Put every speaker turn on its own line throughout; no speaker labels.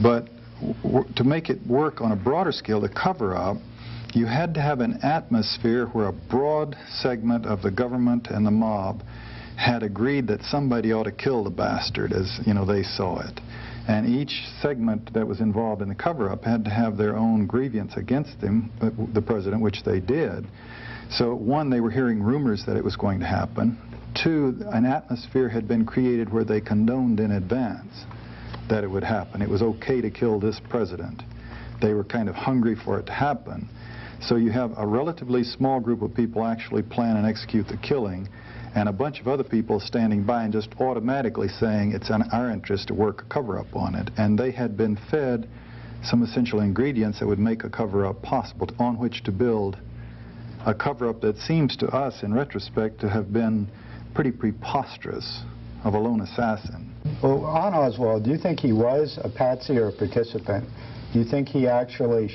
But to make it work on a broader scale, the cover-up, you had to have an atmosphere where a broad segment of the government and the mob had agreed that somebody ought to kill the bastard, as they saw it. And each segment that was involved in the cover-up had to have their own grievance against him, the president, which they did. So, one, they were hearing rumors that it was going to happen. Two, an atmosphere had been created where they condoned in advance that it would happen. It was okay to kill this president. They were kind of hungry for it to happen. So you have a relatively small group of people actually plan and execute the killing, and a bunch of other people standing by and just automatically saying it's in our interest to work a cover-up on it. And they had been fed some essential ingredients that would make a cover-up possible, on which to build a cover-up that seems to us, in retrospect, to have been pretty preposterous of a lone assassin.
Well, on Oswald, do you think he was a patsy or a participant? Do you think he actually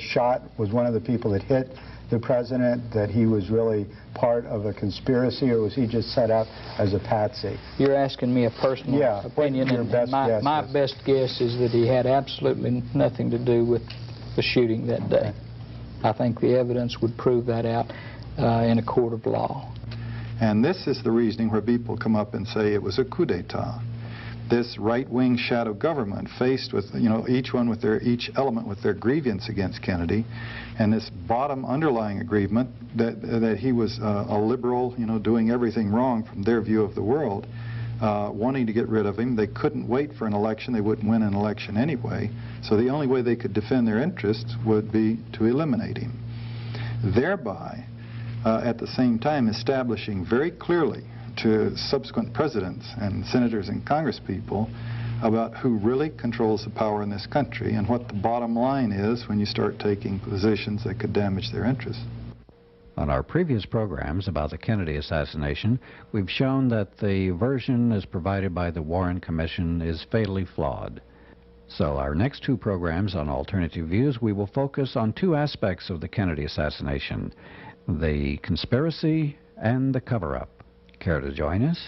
was one of the people that hit the president, that he was really part of a conspiracy, or was he just set up as a patsy?
You're asking me a personal opinion, and my best guess is that he had absolutely nothing to do with the shooting that day. I think the evidence would prove that out in a court of law.
And this is the reasoning where people come up and say it was a coup d'etat. This right-wing shadow government, faced with, each element with their grievance against Kennedy, and this bottom underlying agreement that he was a liberal, doing everything wrong from their view of the world, wanting to get rid of him. They couldn't wait for an election. They wouldn't win an election anyway. So the only way they could defend their interests would be to eliminate him, thereby at the same time establishing very clearly to subsequent presidents and senators and congresspeople about who really controls the power in this country and what the bottom line is when you start taking positions that could damage their interests.
On our previous programs about the Kennedy assassination, we've shown that the version as provided by the Warren Commission is fatally flawed. So our next two programs on Alternative Views, we will focus on two aspects of the Kennedy assassination: the conspiracy and the cover-up. Care to join us?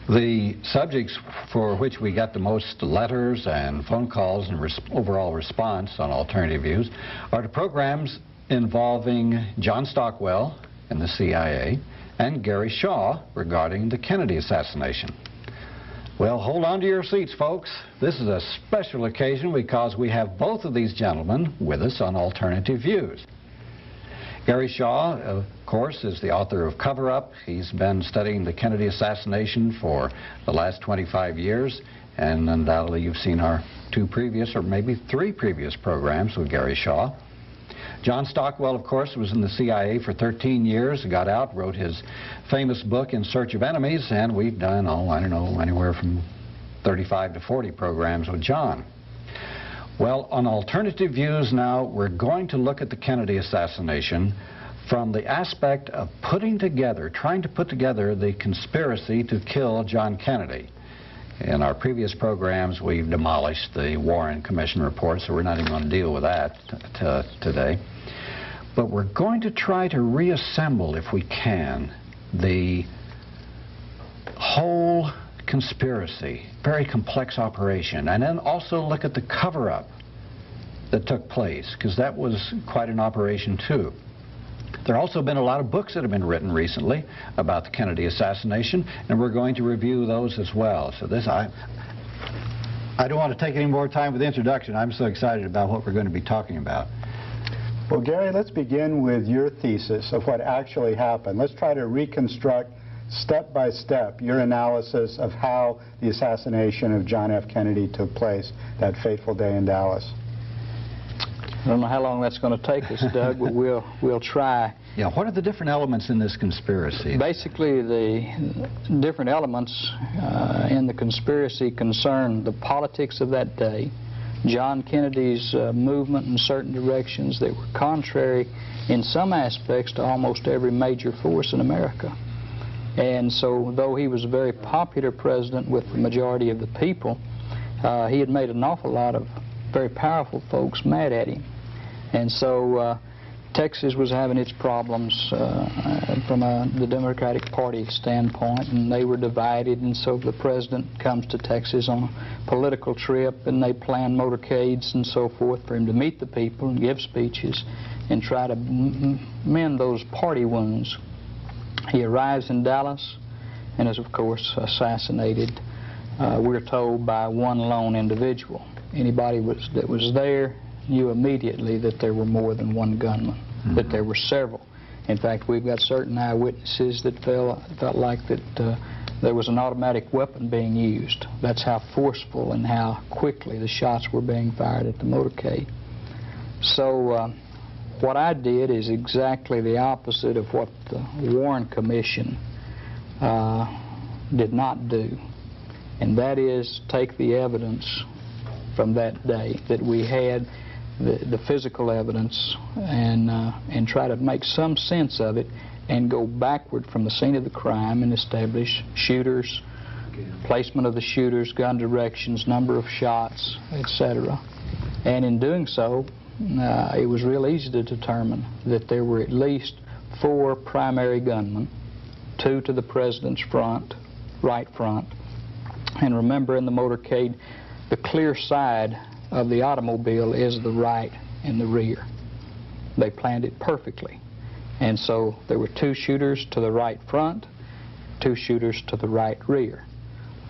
The subjects for which we got the most letters and phone calls and overall response on Alternative Views are the programs involving John Stockwell and the CIA and Gary Shaw regarding the Kennedy assassination. Well, hold on to your seats, folks. This is a special occasion because we have both of these gentlemen with us on Alternative Views. Gary Shaw, of course, is the author of Cover Up. He's been studying the Kennedy assassination for the last 25 years, and undoubtedly you've seen our two previous, or maybe three previous programs with Gary Shaw. John Stockwell, of course, was in the CIA for 13 years, got out, wrote his famous book, In Search of Enemies, and we've done, I don't know, anywhere from 35 to 40 programs with John. Well, on Alternative Views now, we're going to look at the Kennedy assassination from the aspect of trying to put together the conspiracy to kill John Kennedy. In our previous programs, we've demolished the Warren Commission report, so we're not even going to deal with that today. But we're going to try to reassemble, if we can, the whole conspiracy, very complex operation, and then also look at the cover-up that took place, because that was quite an operation too. There have also been a lot of books that have been written recently about the Kennedy assassination, and we're going to review those as well. So this, I don't want to take any more time with the introduction. I'm so excited about what we're going to be talking about.
Well, Gary, let's begin with your thesis of what actually happened. Let's try to reconstruct step by step your analysis of how the assassination of John F. Kennedy took place that fateful day in Dallas.
I don't know how long that's going to take us, Doug, but we'll try.
Yeah, what are the different elements in this conspiracy?
Basically, the different elements in the conspiracy concern the politics of that day, John Kennedy's movement in certain directions that were contrary in some aspects to almost every major force in America. And so, though he was a very popular president with the majority of the people, he had made an awful lot of very powerful folks mad at him. And so Texas was having its problems from the Democratic Party standpoint, and they were divided, and so the president comes to Texas on a political trip, and they plan motorcades and so forth for him to meet the people and give speeches and try to mend those party wounds. He arrives in Dallas and is, of course, assassinated, we're told, by one lone individual. Anybody that was there knew immediately that there were more than one gunman, that there were several. In fact, we've got certain eyewitnesses that felt like that there was an automatic weapon being used. That's how forceful and how quickly the shots were being fired at the motorcade. So what I did is exactly the opposite of what the Warren Commission did not do, and that is take the evidence from that day that we had, the physical evidence, and try to make some sense of it and go backward from the scene of the crime and establish shooters, placement of the shooters, gun directions, number of shots, etc. And in doing so, it was real easy to determine that there were at least 4 primary gunmen, 2 to the president's front, right front. And remember, in the motorcade, the clear side of the automobile is the right and the rear. They planned it perfectly. And so there were 2 shooters to the right front, 2 shooters to the right rear.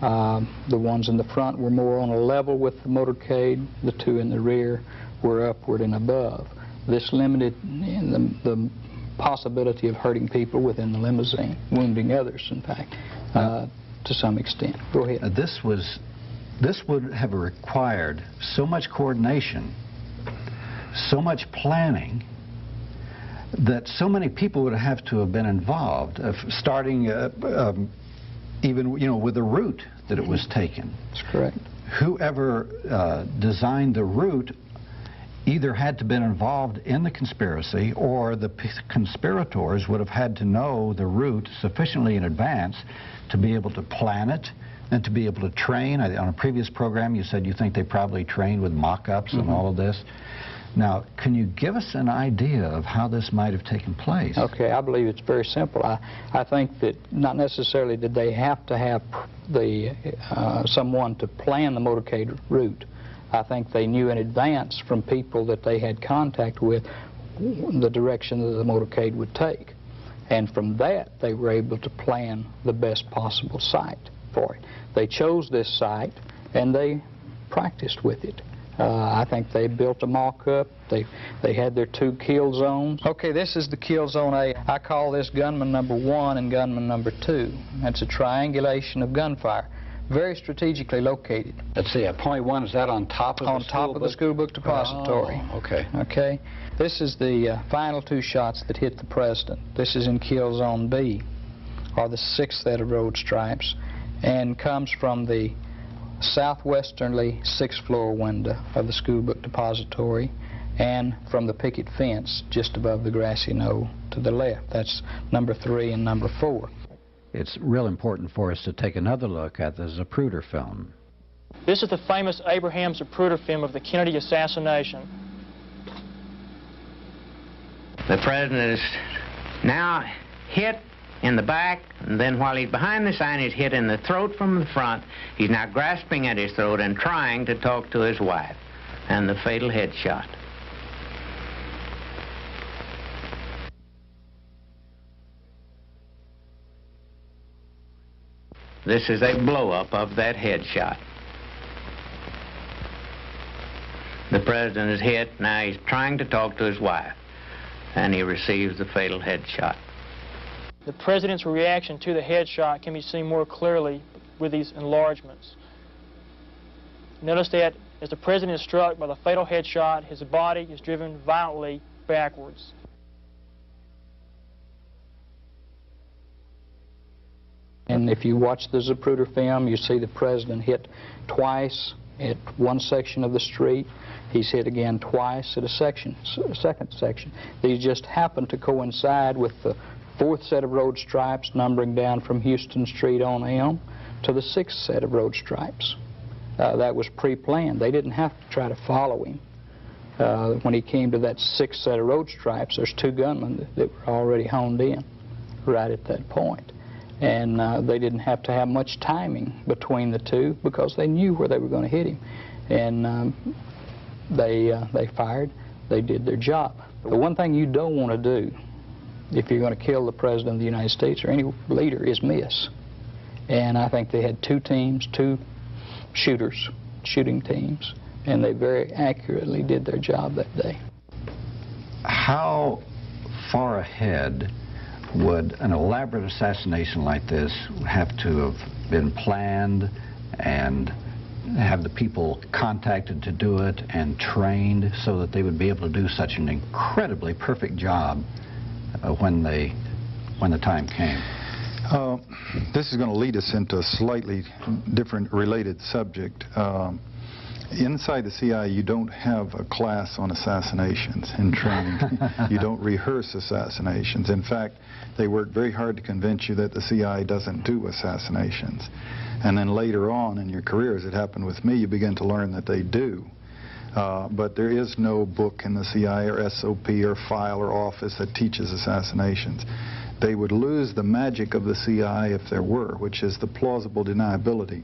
The ones in the front were more on a level with the motorcade. The 2 in the rear were upward and above. This limited the possibility of hurting people within the limousine, wounding others, in fact, to some extent. Go ahead.
This would have required so much coordination, so much planning, that so many people would have to have been involved, starting even with the route that it was taken.
That's correct.
Whoever designed the route either had to have been involved in the conspiracy, or the conspirators would have had to know the route sufficiently in advance to be able to plan it and to be able to train. On a previous program, you said you think they probably trained with mock-ups and all of this. Now, can you give us an idea of how this might have taken place?
Okay, I believe it's very simple. I think that not necessarily did they have to have someone to plan the motorcade route. I think they knew in advance from people that they had contact with the direction that the motorcade would take. And from that, they were able to plan the best possible site for it. They chose this site, and they practiced with it. I think they built a mock-up. They had their 2 kill zones. Okay, this is the kill zone A. I call this gunman number 1 and gunman number 2. That's a triangulation of gunfire, very strategically located.
Let's see, point 1, is that on top of
the school book depository?
Oh, okay.
Okay. This is the final 2 shots that hit the president. This is in kill zone B, or the 6th set of road stripes, and comes from the southwesternly 6th floor window of the school book depository, and from the picket fence just above the grassy knoll to the left. That's number 3 and number 4.
It's real important for us to take another look at the Zapruder film.
This is the famous Abraham Zapruder film of the Kennedy assassination.
The president is now hit in the back, and then while he's behind the sign, he's hit in the throat from the front. He's now grasping at his throat and trying to talk to his wife, and the fatal headshot. This is a blow-up of that headshot. The president is hit. Now he's trying to talk to his wife, and he receives the fatal headshot.
The president's reaction to the headshot can be seen more clearly with these enlargements. Notice that as the president is struck by the fatal headshot, his body is driven violently backwards.
And if you watch the Zapruder film, you see the president hit twice at one section of the street. He's hit again twice at a second section. These just happen to coincide with the fourth set of road stripes numbering down from Houston Street on Elm to the sixth set of road stripes. That was pre-planned. They didn't have to try to follow him. When he came to that sixth set of road stripes, there's two gunmen that were already honed in right at that point. And they didn't have to have much timing between the two because they knew where they were going to hit him. And they fired. They did their job. The one thing you don't want to do if you're going to kill the President of the United States or any leader is miss. And I think they had two teams, two shooting teams, and they very accurately did their job that day.
How far ahead would an elaborate assassination like this have to have been planned and have the people contacted to do it and trained so that they would be able to do such an incredibly perfect job when the time came?
This is going to lead us into a slightly different related subject. Inside the CIA, you don't have a class on assassinations in training. You don't rehearse assassinations. In fact, they work very hard to convince you that the CIA doesn't do assassinations. And then later on in your career, as it happened with me, you begin to learn that they do. But there is no book in the CIA or SOP or file or office that teaches assassinations. They would lose the magic of the CIA if there were, which is the plausible deniability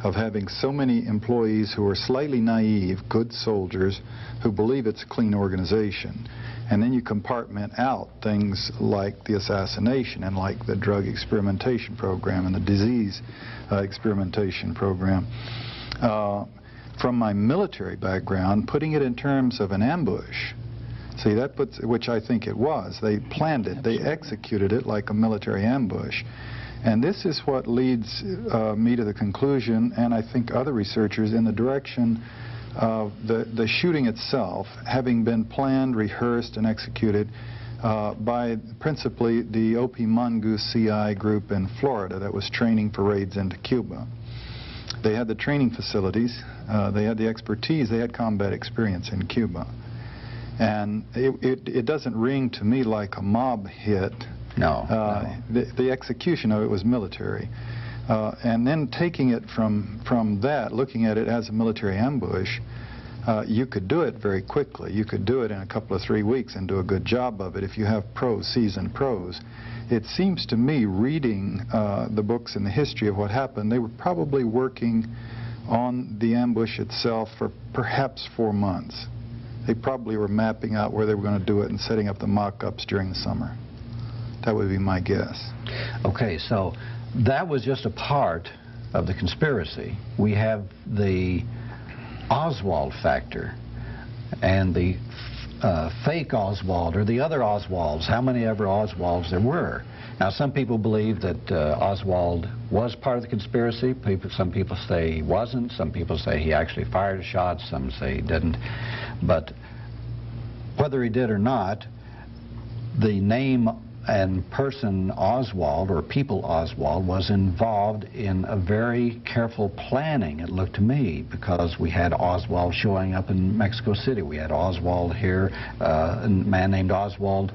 of having so many employees who are slightly naive, good soldiers, who believe it's a clean organization. And then you compartment out things like the assassination and like the drug experimentation program and the disease experimentation program. From my military background, putting it in terms of an ambush, see, that puts, which I think it was. They planned it. They executed it like a military ambush. And this is what leads me to the conclusion, and I think other researchers, in the direction of the shooting itself having been planned, rehearsed, and executed by principally the O.P. Mongoose CI group in Florida that was training for raids into Cuba. They had the training facilities, they had the expertise, they had combat experience in Cuba. And it doesn't ring to me like a mob hit.
No.
The execution of it was military. And then taking it from that, looking at it as a military ambush, you could do it very quickly. You could do it in a couple of 3 weeks and do a good job of it if you have pros, seasoned pros. It seems to me, reading the books and the history of what happened, they were probably working on the ambush itself for perhaps 4 months. They probably were mapping out where they were going to do it and setting up the mock-ups during the summer. That would be my guess.
Okay, so that was just a part of the conspiracy. We have the Oswald factor and the fake Oswald, or the other Oswalds, how many ever Oswalds there were. Now, some people believe that Oswald was part of the conspiracy. Some people say he wasn't. Some people say he actually fired a shot. Some say he didn't. But whether he did or not, the name and person Oswald, or people Oswald, was involved in a very careful planning, it looked to me, because we had Oswald showing up in Mexico City. We had Oswald here, a man named Oswald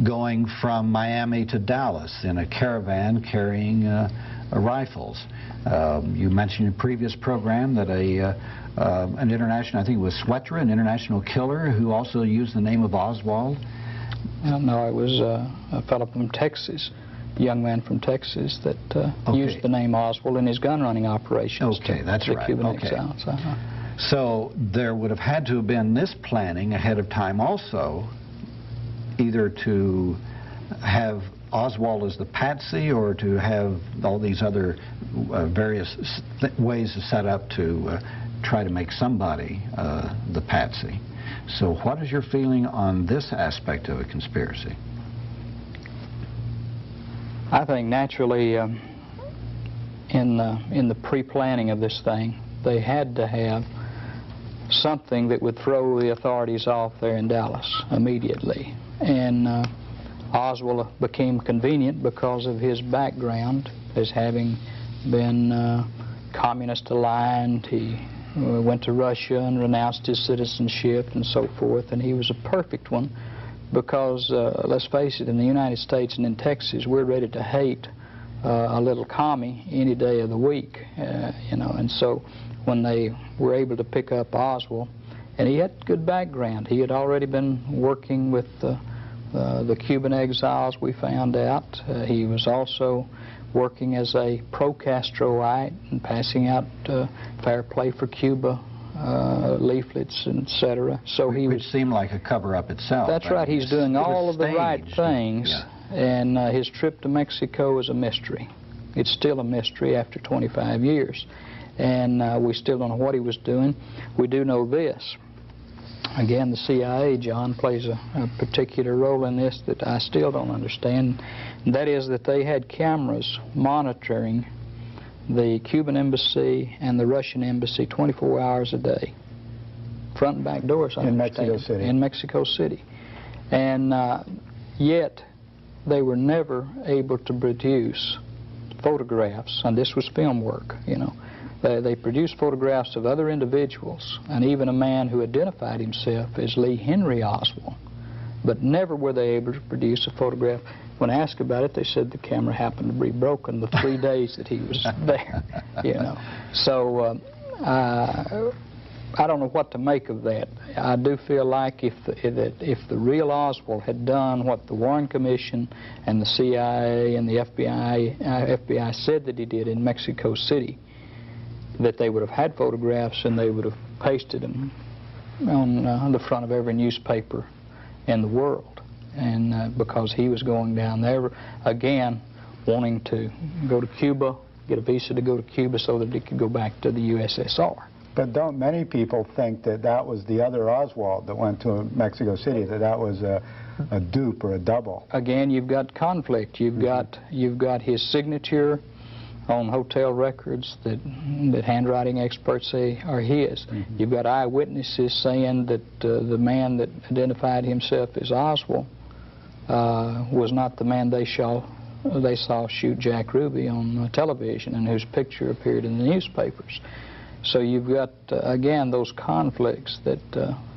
going from Miami to Dallas in a caravan carrying rifles. You mentioned in a previous program that an international, I think it was Swetra, an international killer, who also used the name of Oswald.
No, it was a fellow from Texas, a young man from Texas that used the name Oswald in his gun-running operations.
Okay, that's right.
Cuban exiles.
So there would have had to have been this planning ahead of time also, either to have Oswald as the patsy, or to have all these other various ways set up to try to make somebody the patsy? So what is your feeling on this aspect of a conspiracy?
I think naturally in the pre-planning of this thing, they had to have something that would throw the authorities off there in Dallas immediately. And Oswald became convenient because of his background as having been communist aligned. He went to Russia and renounced his citizenship and so forth, and he was a perfect one because, let's face it, in the United States and in Texas, we're ready to hate a little commie any day of the week, you know. And so when they were able to pick up Oswald, and he had good background. He had already been working with the Cuban exiles, we found out. He was also working as a pro-Castroite and passing out fair play for Cuba leaflets, etc. So he
Which seemed like a cover-up itself.
That's right. He's doing all of the right things, yeah. And his trip to Mexico is a mystery. It's still a mystery after 25 years. And we still don't know what he was doing. We do know this. Again, the CIA, John, plays a particular role in this that I still don't understand. And that is that they had cameras monitoring the Cuban embassy and the Russian embassy 24 hours a day. Front and back doors, I understand.
Mexico City.
In Mexico City. And yet, they were never able to produce photographs, and this was film work, you know. They produced photographs of other individuals, and even a man who identified himself as Lee Henry Oswald, but never were they able to produce a photograph. When asked about it, they said the camera happened to be broken the 3 days that he was there, you know. So I don't know what to make of that. I do feel like if the real Oswald had done what the Warren Commission and the CIA and the FBI said that he did in Mexico City, that they would have had photographs and they would have pasted them on the front of every newspaper in the world. And because he was going down there, again, wanting to go to Cuba, get a visa to go to Cuba so that he could go back to the USSR.
But don't many people think that that was the other Oswald that went to Mexico City, that was a dupe or a double?
Again, you've got conflict. You've got his signature on hotel records that handwriting experts say are his. Mm-hmm. You've got eyewitnesses saying that the man that identified himself as Oswald was not the man they saw shoot Jack Ruby on television and whose picture appeared in the newspapers. So you've got, again, those conflicts that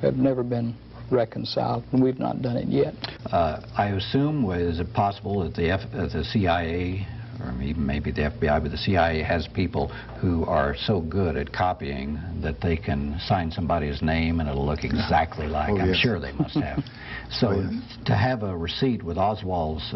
have never been reconciled, and we've not done it yet.
I assume, is it possible that the CIA, or even maybe the FBI, but the CIA has people who are so good at copying that they can sign somebody's name and it'll look exactly like. I'm sure they must have. So to have a receipt with Oswald's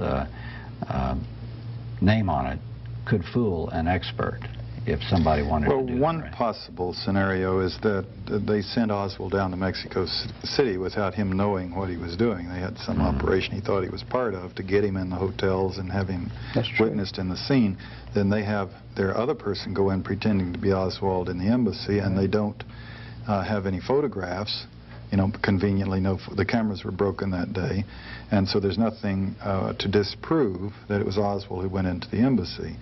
name on it could fool an expert if somebody wanted to do that.
Well, one possible scenario is that they sent Oswald down to Mexico City without him knowing what he was doing. They had some operation he thought he was part of to get him in the hotels and have him witnessed in the scene. Then they have their other person go in pretending to be Oswald in the embassy, and they don't have any photographs. You know, conveniently, the cameras were broken that day, and so there's nothing to disprove that it was Oswald who went into the embassy.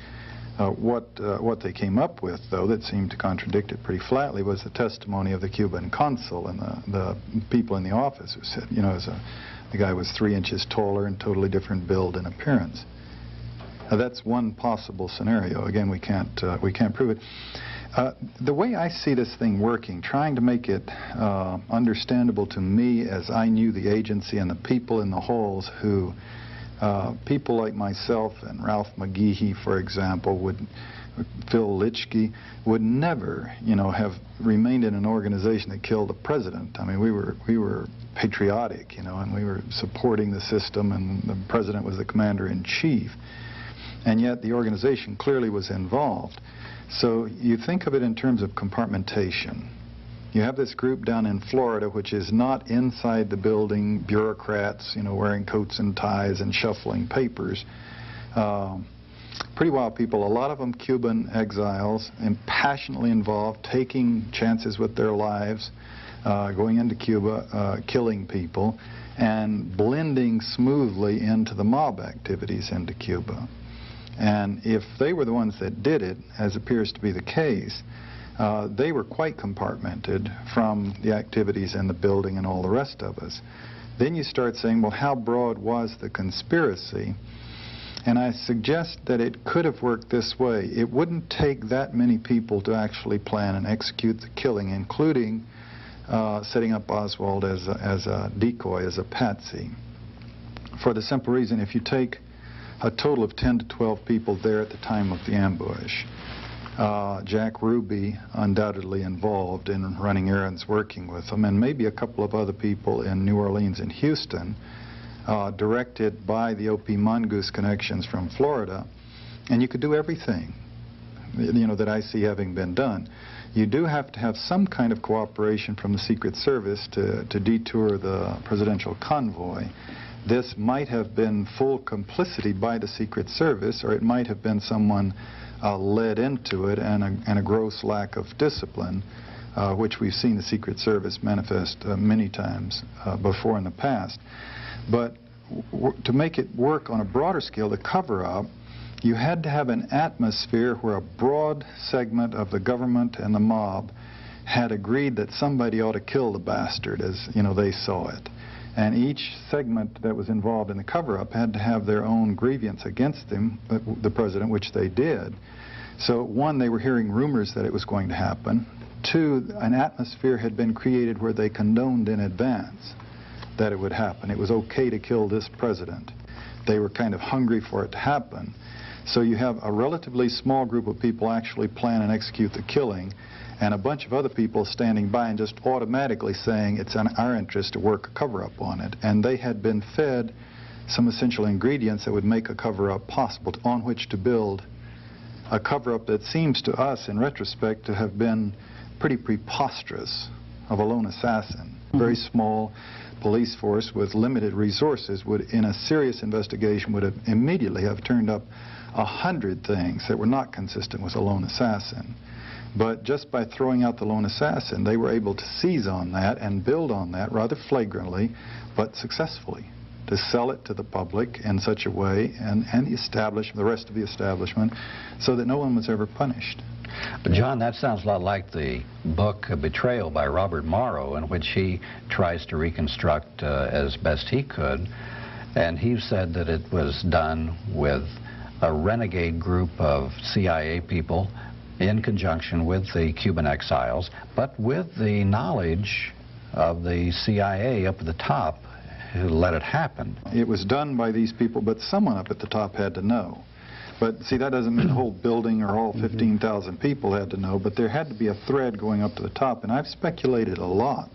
What they came up with, though, that seemed to contradict it pretty flatly was the testimony of the Cuban consul and the people in the office who said, you know, the guy was 3 inches taller and totally different build and appearance. That's one possible scenario. Again, we can't prove it. The way I see this thing working, trying to make it understandable to me as I knew the agency and the people in the halls who people like myself and Ralph McGehee, for example, Phil Litchke, would never, you know, have remained in an organization that killed the president. I mean, we were patriotic, you know, and we were supporting the system, and the president was the commander-in-chief. And yet the organization clearly was involved. So you think of it in terms of compartmentation. You have this group down in Florida, which is not inside the building, bureaucrats, you know, wearing coats and ties and shuffling papers. Pretty wild people, a lot of them Cuban exiles, and passionately involved, taking chances with their lives, going into Cuba, killing people, and blending smoothly into the mob activities into Cuba. And if they were the ones that did it, as appears to be the case, they were quite compartmented from the activities in the building and all the rest of us. Then you start saying, well, how broad was the conspiracy? And I suggest that it could have worked this way. It wouldn't take that many people to actually plan and execute the killing, including setting up Oswald as a decoy, as a patsy. For the simple reason, if you take a total of 10 to 12 people there at the time of the ambush, Jack Ruby undoubtedly involved in running errands, working with them, and maybe a couple of other people in New Orleans and Houston, directed by the O.P. Mongoose connections from Florida, and you could do everything, you know, that I see having been done. You do have to have some kind of cooperation from the Secret Service to detour the presidential convoy. This might have been full complicity by the Secret Service, or it might have been someone led into it, and a gross lack of discipline, which we've seen the Secret Service manifest many times before in the past. But to make it work on a broader scale, the cover-up, you had to have an atmosphere where a broad segment of the government and the mob had agreed that somebody ought to kill the bastard, as you know, they saw it. And each segment that was involved in the cover-up had to have their own grievance against him, the president, which they did. So, one, they were hearing rumors that it was going to happen. Two, an atmosphere had been created where they condoned in advance that it would happen. It was okay to kill this president. They were kind of hungry for it to happen. So you have a relatively small group of people actually plan and execute the killing, and a bunch of other people standing by and just automatically saying it's in our interest to work a cover-up on it. And they had been fed some essential ingredients that would make a cover-up possible, on which to build a cover-up that seems to us, in retrospect, to have been pretty preposterous, of a lone assassin. Very small police force with limited resources would, in a serious investigation, would have immediately have turned up 100 things that were not consistent with a lone assassin. But just by throwing out the lone assassin, they were able to seize on that and build on that rather flagrantly, but successfully, to sell it to the public in such a way, and the rest of the establishment, so that no one was ever punished.
But John, that sounds a lot like the book Betrayal by Robert Morrow, in which he tries to reconstruct as best he could, and he said that it was done with a renegade group of CIA people in conjunction with the Cuban exiles, but with the knowledge of the CIA up at the top who let it happen.
It was done by these people, but someone up at the top had to know. But see, that doesn't mean the whole building or all 15,000 people had to know, but there had to be a thread going up to the top, and I've speculated a lot.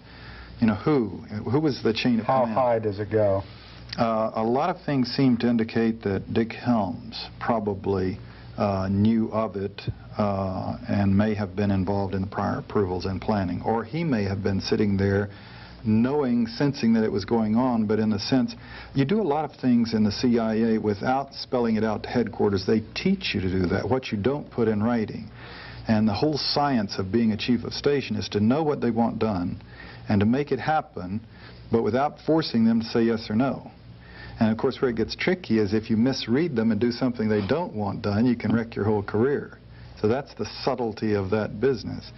You know, who was the chain of command?
How high does it go?
A lot of things seem to indicate that Dick Helms probably knew of it and may have been involved in the prior approvals and planning, or he may have been sitting there knowing, sensing that it was going on, but in a sense, you do a lot of things in the CIA without spelling it out to headquarters. They teach you to do that, what you don't put in writing. And the whole science of being a chief of station is to know what they want done and to make it happen, but without forcing them to say yes or no. And of course, where it gets tricky is if you misread them and do something they don't want done, you can wreck your whole career. So that's the subtlety of that business.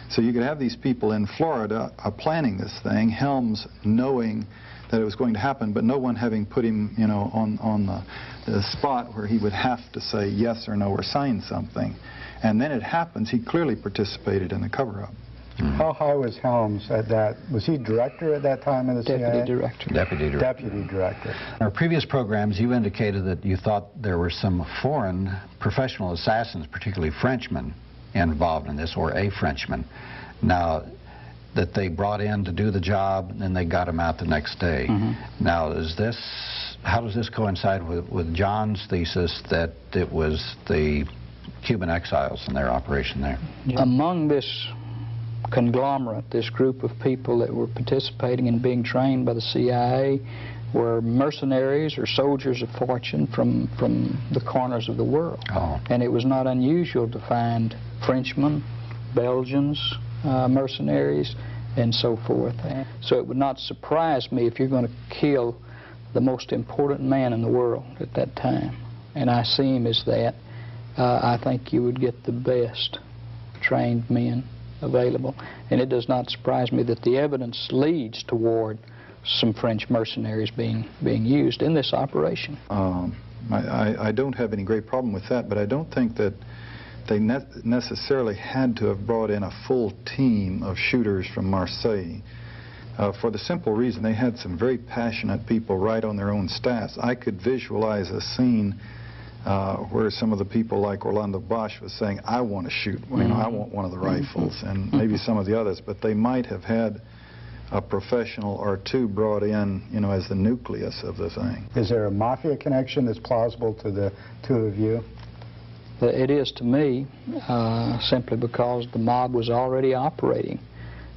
So you could have these people in Florida planning this thing, Helms knowing that it was going to happen, but no one having put him, you know, on the spot where he would have to say yes or no or sign something. And then it happens, he clearly participated in the cover-up.
How high was Helms at that? Was he director at that time of the CIA?
Deputy director.
Deputy director.
In our previous programs, you indicated that you thought there were some foreign professional assassins, particularly Frenchmen, involved in this, or a Frenchman. Now, that they brought in to do the job, and then they got him out the next day. Now, how does this coincide with John's thesis that it was the Cuban exiles and their operation there?
Among this conglomerate, this group of people that were participating in being trained by the CIA, were mercenaries or soldiers of fortune from the corners of the world. And it was not unusual to find Frenchmen, Belgians, mercenaries, and so forth. So it would not surprise me if you're going to kill the most important man in the world at that time, and I see him as that, I think you would get the best trained men available. And it does not surprise me that the evidence leads toward some French mercenaries being used in this operation.
I don't have any great problem with that, but I don't think that they necessarily had to have brought in a full team of shooters from Marseille, for the simple reason they had some very passionate people right on their own staffs. I could visualize a scene where some of the people like Orlando Bosch was saying, I want to shoot, you know, I want one of the rifles, and maybe some of the others, but they might have had a professional or two brought in, you know, as the nucleus of the thing.
Is there a mafia connection that's plausible to the two of you?
It is to me, simply because the mob was already operating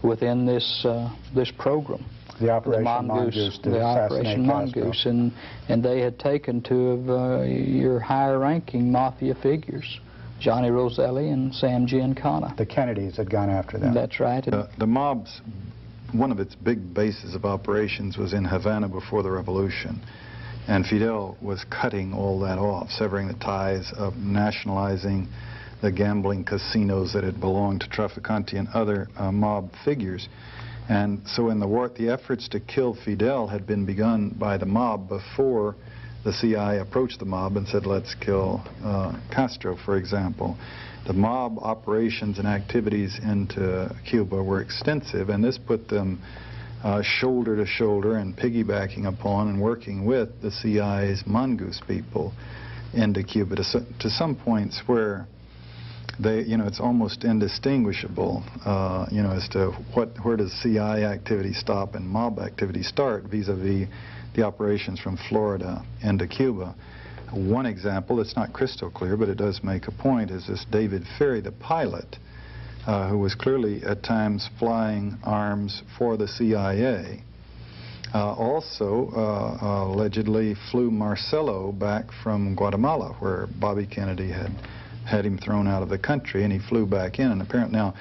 within this this program.
The Operation Mongoose.
The Operation Mongoose, and they had taken two of your higher-ranking mafia figures, Johnny Roselli and Sam Giancana.
The Kennedys had gone after them.
That's right.
The mob's, one of its big bases of operations was in Havana before the revolution. And Fidel was cutting all that off, severing the ties, of nationalizing the gambling casinos that had belonged to Trafficante and other mob figures. And so in the war, the efforts to kill Fidel had been begun by the mob before the CIA approached the mob and said, let's kill Castro, for example. The mob operations and activities into Cuba were extensive, and this put them shoulder to shoulder and piggybacking upon and working with the CIA's Mongoose people into Cuba to some points where they, you know, it's almost indistinguishable, you know, as to where does CIA activity stop and mob activity start vis-a-vis the operations from Florida into Cuba. One example that's not crystal clear, but it does make a point, is this David Ferry, the pilot, who was clearly at times flying arms for the CIA. Also, allegedly flew Marcelo back from Guatemala, where Bobby Kennedy had him thrown out of the country, and he flew back in. And apparently, now,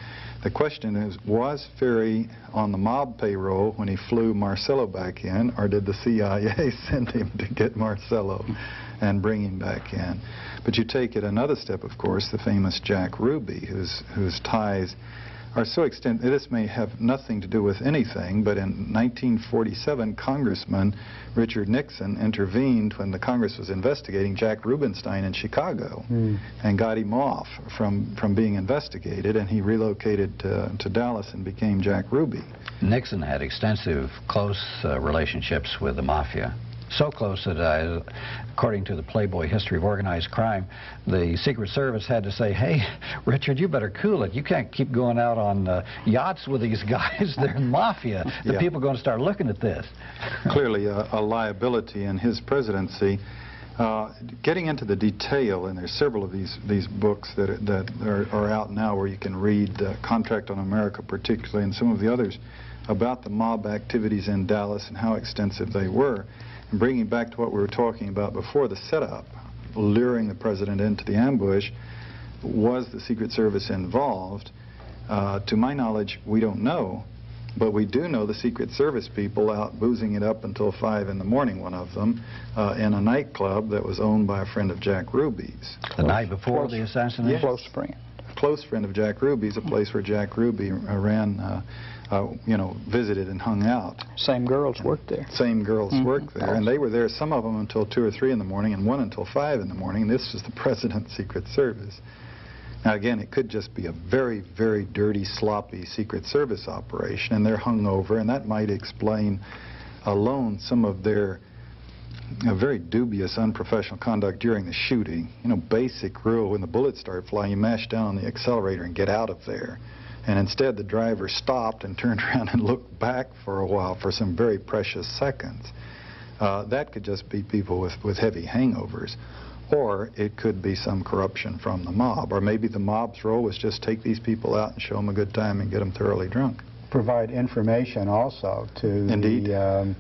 the question is, was Ferry on the mob payroll when he flew Marcelo back in, or did the CIA send him to get Marcelo and bring him back in? But you take it another step, of course, the famous Jack Ruby, whose ties are so extensive. This may have nothing to do with anything, but in 1947, Congressman Richard Nixon intervened when the Congress was investigating Jack Rubenstein in Chicago and got him off from being investigated, and he relocated to Dallas and became Jack Ruby.
Nixon had extensive, close relationships with the mafia. So close that, according to the Playboy History of Organized Crime, the Secret Service had to say, hey, Richard, you better cool it. You can't keep going out on yachts with these guys. They're mafia. The people are going to start looking at this.
Clearly a liability in his presidency. Getting into the detail, and there's several of these books that are out now where you can read Contract on America particularly, and some of the others about the mob activities in Dallas and how extensive they were. And bringing back to what we were talking about before, the setup, luring the president into the ambush, was the Secret Service involved? To my knowledge, we don't know, but we do know the Secret Service people out boozing it up until 5 in the morning, one of them, in a nightclub that was owned by a friend of Jack Ruby's.
The night before the assassination?
Yes.
Close friend.
Close friend of Jack Ruby's, a place where Jack Ruby ran, you know, visited and hung out.
Same girls worked there.
Same girls worked there, and they were there, some of them until 2 or 3 in the morning, and one until 5 in the morning. This was the President's Secret Service. Now again, it could just be a very, very dirty, sloppy Secret Service operation, and they're hung over, and that might explain alone some of their very dubious, unprofessional conduct during the shooting. You know, basic rule, when the bullets start flying, you mash down on the accelerator and get out of there. And instead, the driver stopped and turned around and looked back for a while, for some very precious seconds. That could just be people with heavy hangovers. or it could be some corruption from the mob, or maybe the mob's role was just take these people out and show them a good time and get them thoroughly drunk.
Provide information also to the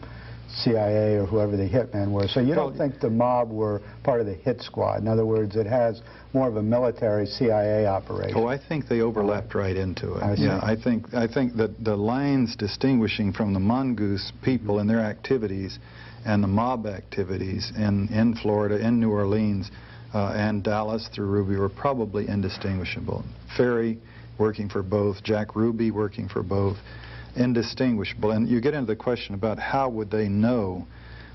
CIA or whoever the hitmen were. So you don't think the mob were part of the hit squad? In other words, it has more of a military CIA operation.
Oh, I think they overlapped right into it.
Yeah,
I think that the lines distinguishing from the mongoose people and their activities and the mob activities in Florida, in New Orleans, and Dallas through Ruby were probably indistinguishable. Ferry working for both, Jack Ruby working for both, indistinguishable. And you get into the question about how would they know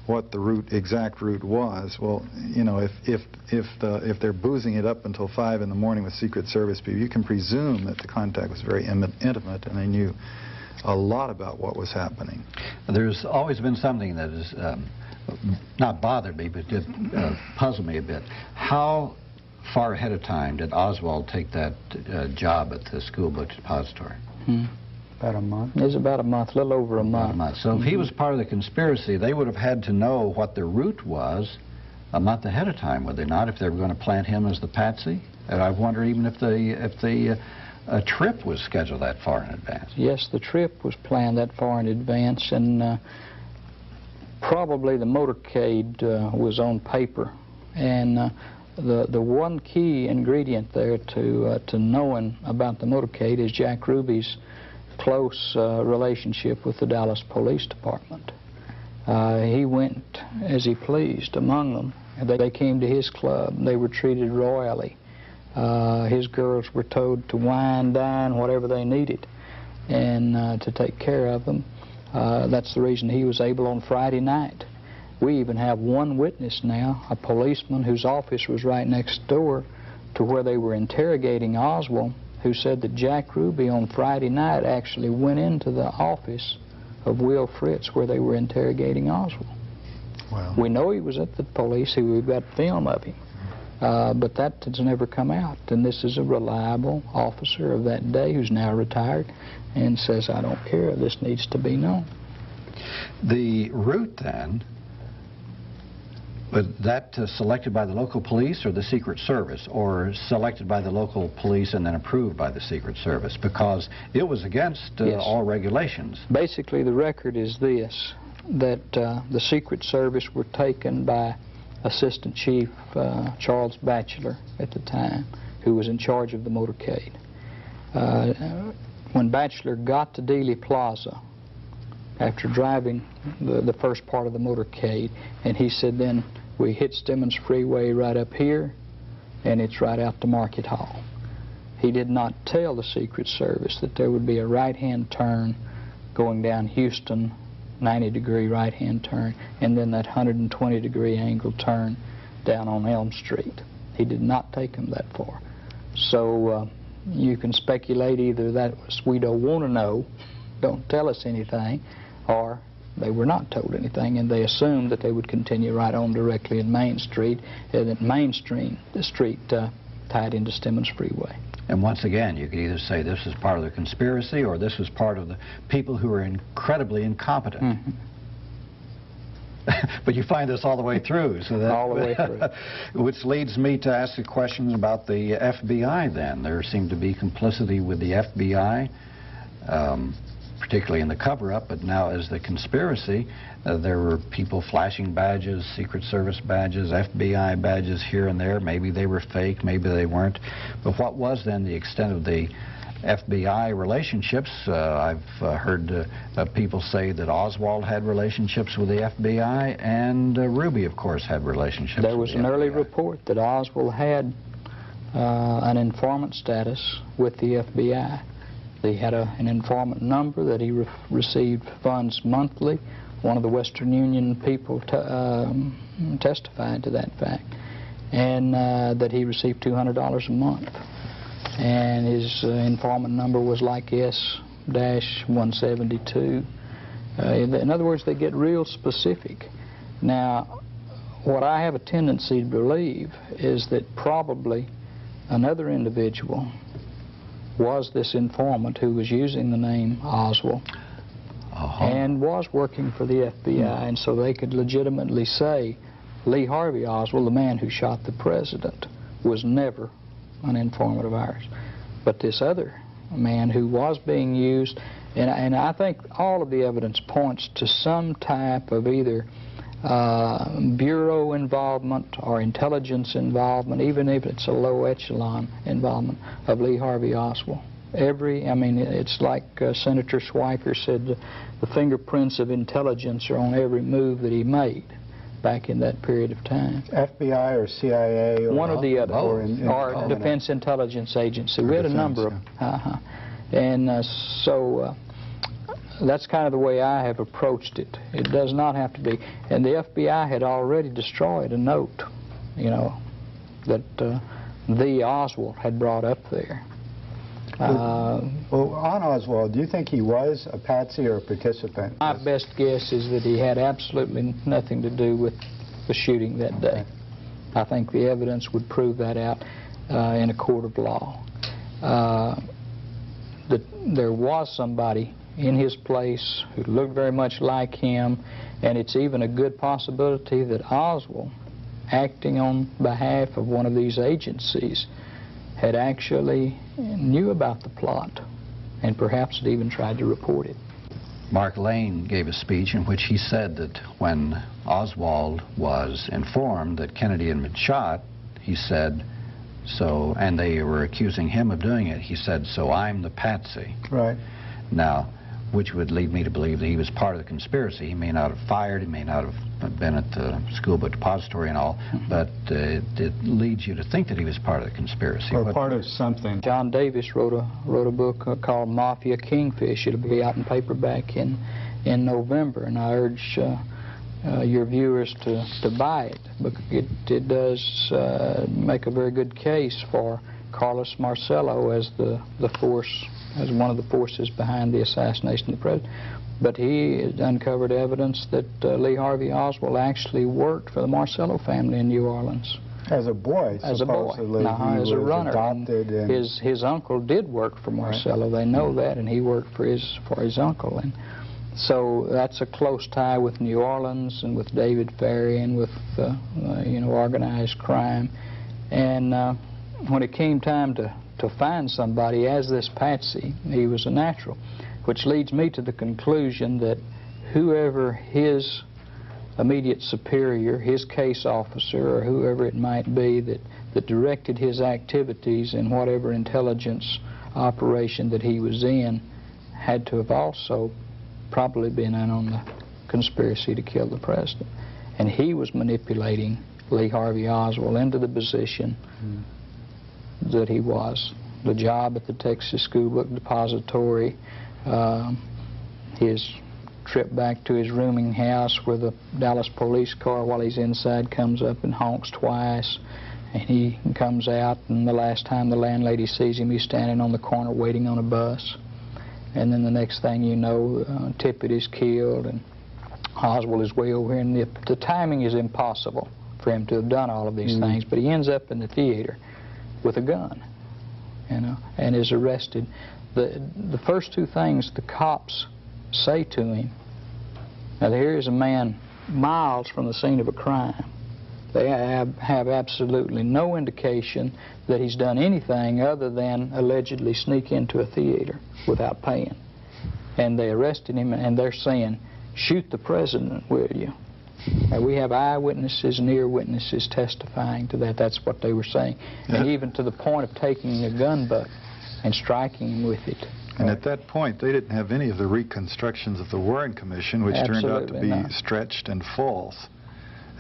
what the exact route was. Well, you know, if they're boozing it up until 5 in the morning with Secret Service people, you can presume that the contact was very intimate and they knew a lot about what was happening.
There's always been something that has not bothered me, but did puzzle me a bit. How far ahead of time did Oswald take that job at the school book depository?
About a month.
It was about a month, a little over a month.
So if he was part of the conspiracy, they would have had to know what the route was a month ahead of time, would they not, if they were going to plant him as the patsy? And I wonder even if the trip was scheduled that far in advance.
Yes, the trip was planned that far in advance, and probably the motorcade was on paper. And the one key ingredient there to knowing about the motorcade is Jack Ruby's close relationship with the Dallas Police Department. He went as he pleased among them. They came to his club. They were treated royally. His girls were told to wine, dine, whatever they needed, and to take care of them. That's the reason he was able on Friday night. We even have one witness now, a policeman whose office was right next door to where they were interrogating Oswald, who said that Jack Ruby on Friday night actually went into the office of Will Fritz where they were interrogating Oswald.
Wow.
We know he was at the police. We've got film of him. But that has never come out. And this is a reliable officer of that day who's now retired and says, I don't care, this needs to be known.
The route then, was that selected by the local police or the Secret Service, or selected by the local police and then approved by the Secret Service? Because it was against all regulations.
Basically, the record is this, that the Secret Service were taken by Assistant Chief Charles Batchelor at the time, who was in charge of the motorcade. When Batchelor got to Dealey Plaza, after driving the first part of the motorcade, and he said, then we hit Stemmons Freeway right up here, and it's right out to Market Hall. He did not tell the Secret Service that there would be a right-hand turn going down Houston, 90-degree right-hand turn, and then that 120-degree angle turn down on Elm Street. He did not take them that far. So you can speculate either that was, we don't want to know, don't tell us anything, or they were not told anything, and they assumed that they would continue right on directly in Main Street, and that Main Street, the street tied into Stemmons Freeway.
And once again, you could either say this is part of the conspiracy or this was part of the people who are incredibly incompetent.
Mm-hmm.
But you find this all the way through. So that,
all the way through.
Which leads me to ask the questions about the FBI then. There seemed to be complicity with the FBI, particularly in the cover-up, but now as the conspiracy, there were people flashing badges, Secret Service badges, FBI badges here and there. Maybe they were fake, maybe they weren't. But what was then the extent of the FBI relationships? I've heard people say that Oswald had relationships with the FBI, and Ruby, of course, had relationships with the FBI.
There was an early report that Oswald had an informant status with the FBI. They had an informant number that he received funds monthly. One of the Western Union people testified to that fact, and that he received $200 a month. And his informant number was like S-172. In other words, they get real specific. Now, what I have a tendency to believe is that probably another individual was this informant who was using the name Oswald and was working for the FBI, and so they could legitimately say Lee Harvey Oswald, the man who shot the president, was never an informant of ours. But this other man who was being used, and I think all of the evidence points to some type of either bureau involvement or intelligence involvement, even if it's a low echelon involvement of Lee Harvey Oswald. I mean, it's like Senator Schweiker said, the fingerprints of intelligence are on every move that he made back in that period of time.
FBI or CIA? Or
one or the other, or Defense Intelligence Agency. We had a number of... And so that's kind of the way I have approached it. It does not have to be. And the FBI had already destroyed a note, you know, that the Oswald had brought up there.
Well, on Oswald, do you think he was a patsy or a participant?
My best guess is that he had absolutely nothing to do with the shooting that day. I think the evidence would prove that out in a court of law. That there was somebody in his place who looked very much like him, and it's even a good possibility that Oswald, acting on behalf of one of these agencies, had actually knew about the plot and perhaps had even tried to report it.
Mark Lane gave a speech in which he said that when Oswald was informed that Kennedy had been shot, he said, so, and they were accusing him of doing it, he said, so I'm the patsy.
Right.
Now, which would lead me to believe that he was part of the conspiracy. He may not have fired, he may not have been at the school book depository and all, but it leads you to think that he was part of the conspiracy.
Or part of something.
John Davis wrote a book called Mafia Kingfish. It'll be out in paperback in November, and I urge your viewers to buy it, because it does make a very good case for Carlos Marcello as as one of the forces behind the assassination of the president. But he uncovered evidence that Lee Harvey Oswald actually worked for the Marcello family in New Orleans.
As a boy,
as a boy, as a runner.
And
his uncle did work for Marcello. Right. They know that, and he worked for his uncle. And so that's a close tie with New Orleans and with David Ferry and with you know, organized crime. And when it came time to find somebody as this patsy, he was a natural, which leads me to the conclusion that whoever his immediate superior, his case officer, or whoever it might be that directed his activities in whatever intelligence operation that he was in, had to have also probably been in on the conspiracy to kill the president. And he was manipulating Lee Harvey Oswald into the position that he was. The job at the Texas School Book Depository, his trip back to his rooming house where the Dallas police car, while he's inside, comes up and honks twice, and he comes out, and the last time the landlady sees him, he's standing on the corner waiting on a bus. And then the next thing you know, Tippett is killed, and Oswald is way over here, and the timing is impossible for him to have done all of these things, but he ends up in the theater with a gun, you know, and is arrested. The first two things the cops say to him, now here is a man miles from the scene of a crime. They have absolutely no indication that he's done anything other than allegedly sneak into a theater without paying. And they arrested him, and they're saying, shoot the president, will you? And we have eyewitnesses and ear witnesses testifying to that. That's what they were saying. And even to the point of taking a gun butt and striking him with it.
And at that point, they didn't have any of the reconstructions of the Warren Commission, which turned out to be stretched and false.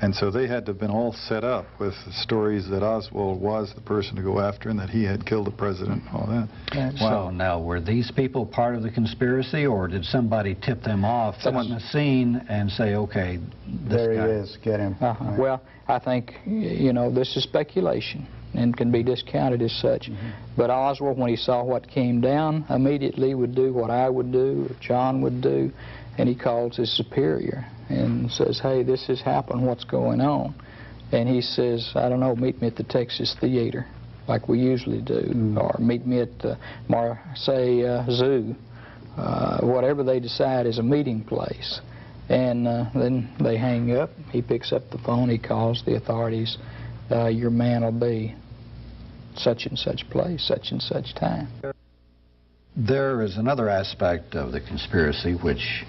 And so they had to have been all set up with stories that Oswald was the person to go after and that he had killed the president and all that.
So now, were these people part of the conspiracy, or did somebody tip them off on the scene and say, okay,
there he is, get him?
Right. Well, I think, you know, this is speculation and can be discounted as such. But Oswald, when he saw what came down, immediately would do what I would do, or John would do, and he calls his superior and says, hey, this has happened, what's going on? And he says, I don't know, meet me at the Texas Theater, like we usually do, or meet me at the Marseille Zoo, whatever they decide is a meeting place. And then they hang up. He picks up the phone. He calls the authorities. Your man will be such and such place, such and such time.
There is another aspect of the conspiracy which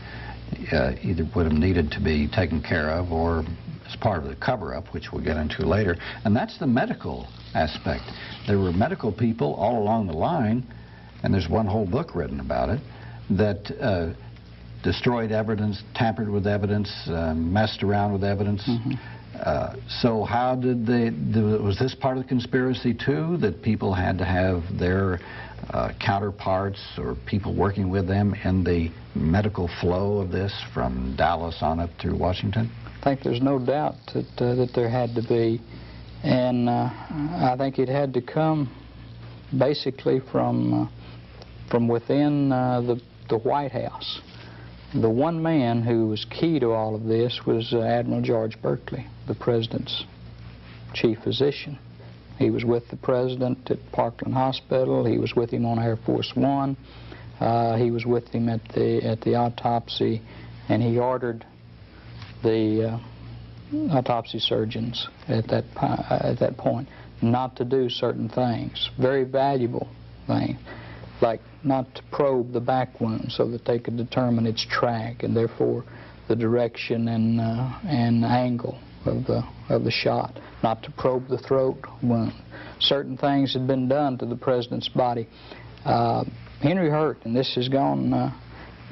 either would have needed to be taken care of or as part of the cover-up, which we'll get into later, and that's the medical aspect. There were medical people all along the line, and there's one whole book written about it, that destroyed evidence, tampered with evidence, messed around with evidence. So how did was this part of the conspiracy too, that people had to have their counterparts or people working with them in the medical flow of this from Dallas on up through Washington?
I think there's no doubt that there had to be, and I think it had to come basically from within the White House. The one man who was key to all of this was Admiral George Berkeley, the President's chief physician. He was with the President at Parkland Hospital. He was with him on Air Force One. He was with him at the autopsy, and he ordered the autopsy surgeons at that point not to do certain things, very valuable things, like not to probe the back wound so that they could determine its track and therefore the direction and angle of the shot, not to probe the throat wound. Certain things had been done to the President's body. Henry Hurt, and this has gone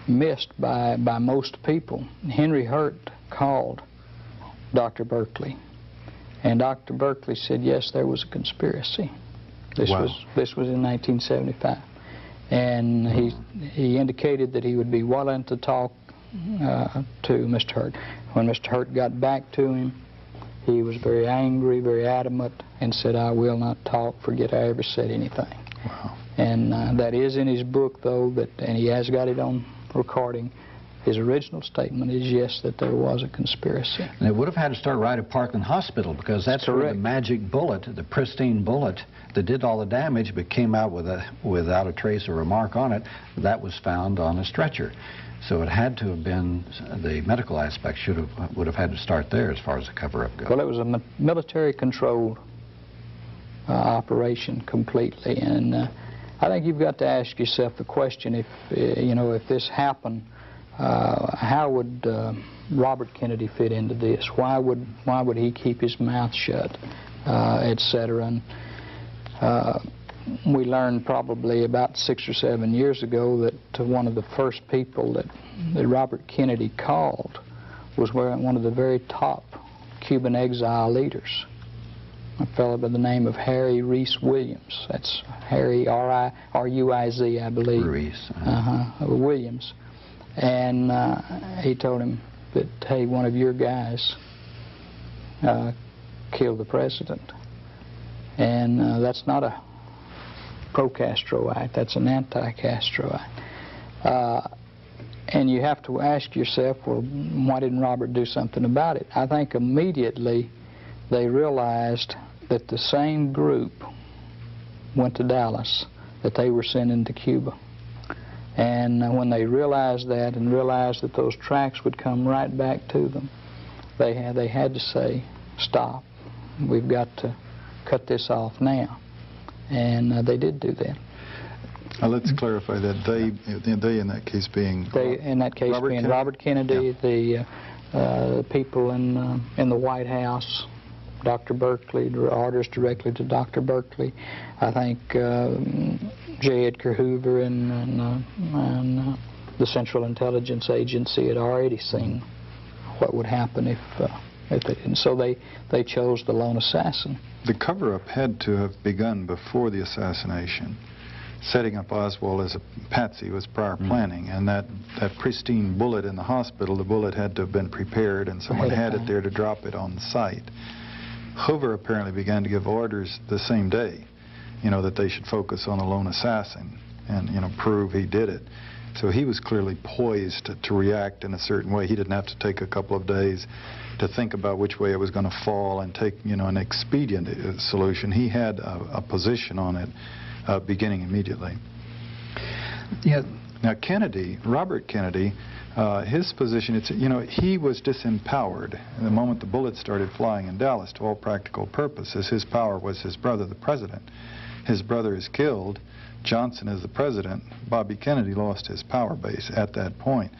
missed by most people, Henry Hurt called Dr. Berkeley, and Dr. Berkeley said, yes, there was a conspiracy. This was in 1975. And he indicated that he would be willing to talk to Mr. Hurt. When Mr. Hurt got back to him, he was very angry, very adamant, and said, I will not talk, forget I ever said anything.
Wow.
And that is in his book, though, and he has got it on recording. His original statement is, yes, that there was a conspiracy.
And it would have had to start right at Parkland Hospital, because that's where the magic bullet, the pristine bullet that did all the damage but came out without a trace or remark on it, that was found on a stretcher. So it had to have been, the medical aspect would have had to start there as far as the cover-up goes.
Well, it was a military-controlled operation completely, and I think you've got to ask yourself the question, if this happened, how would Robert Kennedy fit into this? Why would he keep his mouth shut, etc.? And we learned probably about 6 or 7 years ago that one of the first people that Robert Kennedy called was one of the very top Cuban exile leaders, a fellow by the name of Harry Reese Williams. That's Harry, R-I-R-U-I-Z, I believe.
Reese.
Williams. And he told him that, hey, one of your guys killed the president. And that's not a pro-Castroite, that's an anti-Castroite. And you have to ask yourself, well, why didn't Robert do something about it? I think immediately they realized that the same group went to Dallas that they were sending to Cuba. And when they realized that and realized that those tracks would come right back to them, they had to say, stop, we've got to cut this off now. And they did do that.
Let's clarify that they in that case being
Robert Kennedy, yeah. The people in the White House, Dr. Berkeley, orders directly to Dr. Berkeley. I think J. Edgar Hoover and the Central Intelligence Agency had already seen what would happen if they didn't. So they chose the lone assassin.
The cover-up had to have begun before the assassination. Setting up Oswald as a patsy was prior planning, and that pristine bullet in the hospital, the bullet had to have been prepared, and someone had it there to drop it on the site. Hoover apparently began to give orders the same day, that they should focus on the lone assassin and, prove he did it. So he was clearly poised to react in a certain way. He didn't have to take a couple of days to think about which way it was going to fall and take, an expedient solution. He had a position on it beginning immediately.
Yeah,
Now Kennedy, Robert Kennedy, his position, he was disempowered the moment the bullets started flying in Dallas to all practical purposes. His power was his brother, the president. His brother is killed. Johnson is the president. Bobby Kennedy lost his power base at that point.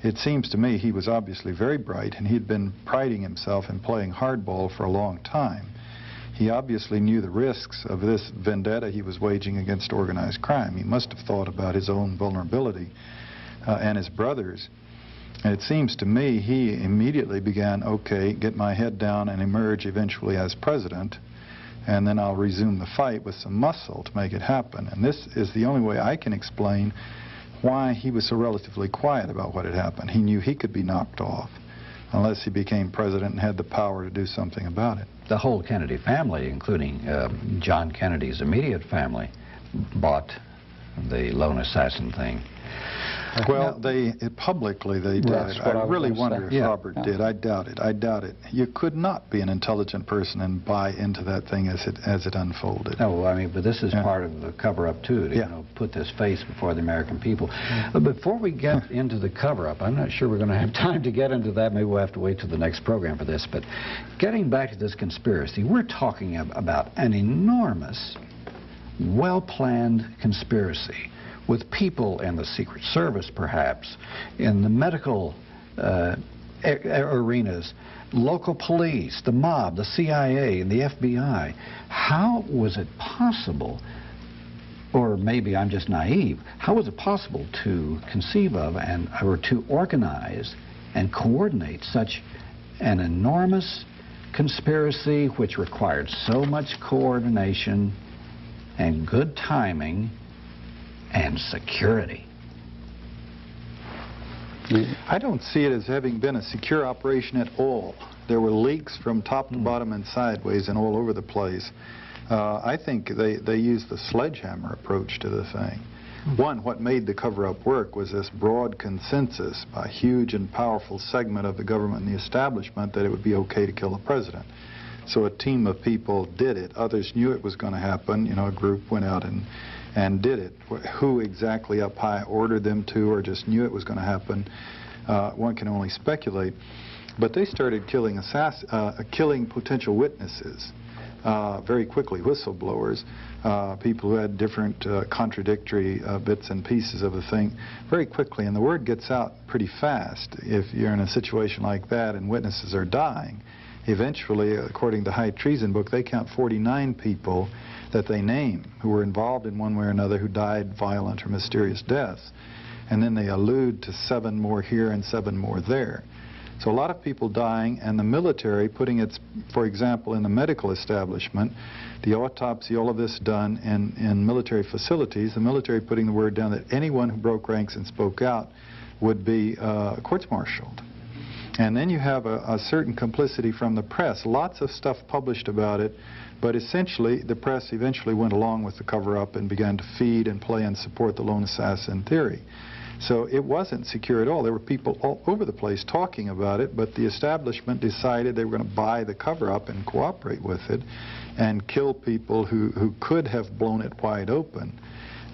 It seems to me he was obviously very bright, and he'd been priding himself in playing hardball for a long time. He obviously knew the risks of this vendetta he was waging against organized crime. He must have thought about his own vulnerability and his brother's. And it seems to me he immediately began, okay, get my head down and emerge eventually as president, and then I'll resume the fight with some muscle to make it happen. And this is the only way I can explain why he was so relatively quiet about what had happened. He knew he could be knocked off unless he became president and had the power to do something about it.
The whole Kennedy family, including John Kennedy's immediate family, bought the lone assassin thing.
Well, publicly they did. I really wonder if Robert did. I doubt it. I doubt it. You could not be an intelligent person and buy into that thing as it unfolded.
No, I mean, but this is part of the cover-up too, to put this face before the American people. But before we get into the cover-up, I'm not sure we're going to have time to get into that. Maybe we'll have to wait till the next program for this. But getting back to this conspiracy, we're talking about an enormous, well-planned conspiracy, with people in the Secret Service, perhaps, in the medical arenas, local police, the mob, the CIA, and the FBI. How was it possible, or maybe I'm just naive, how was it possible to conceive of or to organize and coordinate such an enormous conspiracy which required so much coordination and good timing and security?
I don't see it as having been a secure operation at all. There were leaks from top to bottom and sideways and all over the place. I think they used the sledgehammer approach to the thing. One, what made the cover-up work was this broad consensus by a huge and powerful segment of the government and the establishment that it would be okay to kill the president. So a team of people did it. Others knew it was going to happen. A group went out and did it. Who exactly up high ordered them to or just knew it was going to happen, one can only speculate. But they started killing potential witnesses very quickly, whistleblowers, people who had different contradictory bits and pieces of the thing very quickly. And the word gets out pretty fast if you're in a situation like that and witnesses are dying. Eventually, according to the high treason book, they count 49 people that they name who were involved in one way or another who died violent or mysterious deaths. And then they allude to 7 more here and 7 more there. So a lot of people dying, and the military putting its, for example, in the medical establishment, the autopsy, all of this done in military facilities, the military putting the word down that anyone who broke ranks and spoke out would be courts-martialed. And then you have a certain complicity from the press. Lots of stuff published about it, but essentially the press eventually went along with the cover-up and began to feed and play and support the lone assassin theory. So it wasn't secure at all. There were people all over the place talking about it, but the establishment decided they were going to buy the cover-up and cooperate with it and kill people who could have blown it wide open.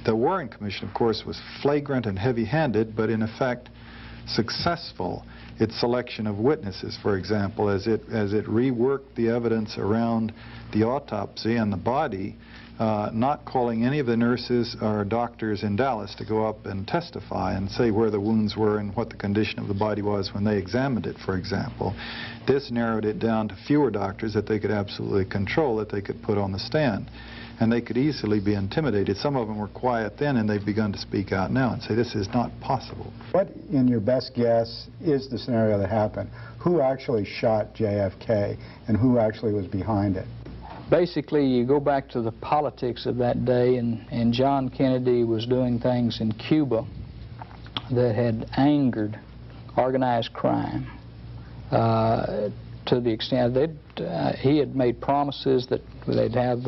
The Warren Commission, of course, was flagrant and heavy-handed, but in effect successful. Its selection of witnesses, for example, as it reworked the evidence around the autopsy and the body, not calling any of the nurses or doctors in Dallas to go up and testify and say where the wounds were and what the condition of the body was when they examined it, for example. This narrowed it down to fewer doctors that they could absolutely control, that they could put on the stand. And they could easily be intimidated. Some of them were quiet then, and they've begun to speak out now and say this is not possible.
What, in your best guess, is the scenario that happened? Who actually shot JFK, and who actually was behind it?
Basically, you go back to the politics of that day, and John Kennedy was doing things in Cuba that had angered organized crime to the extent that he had made promises that they'd have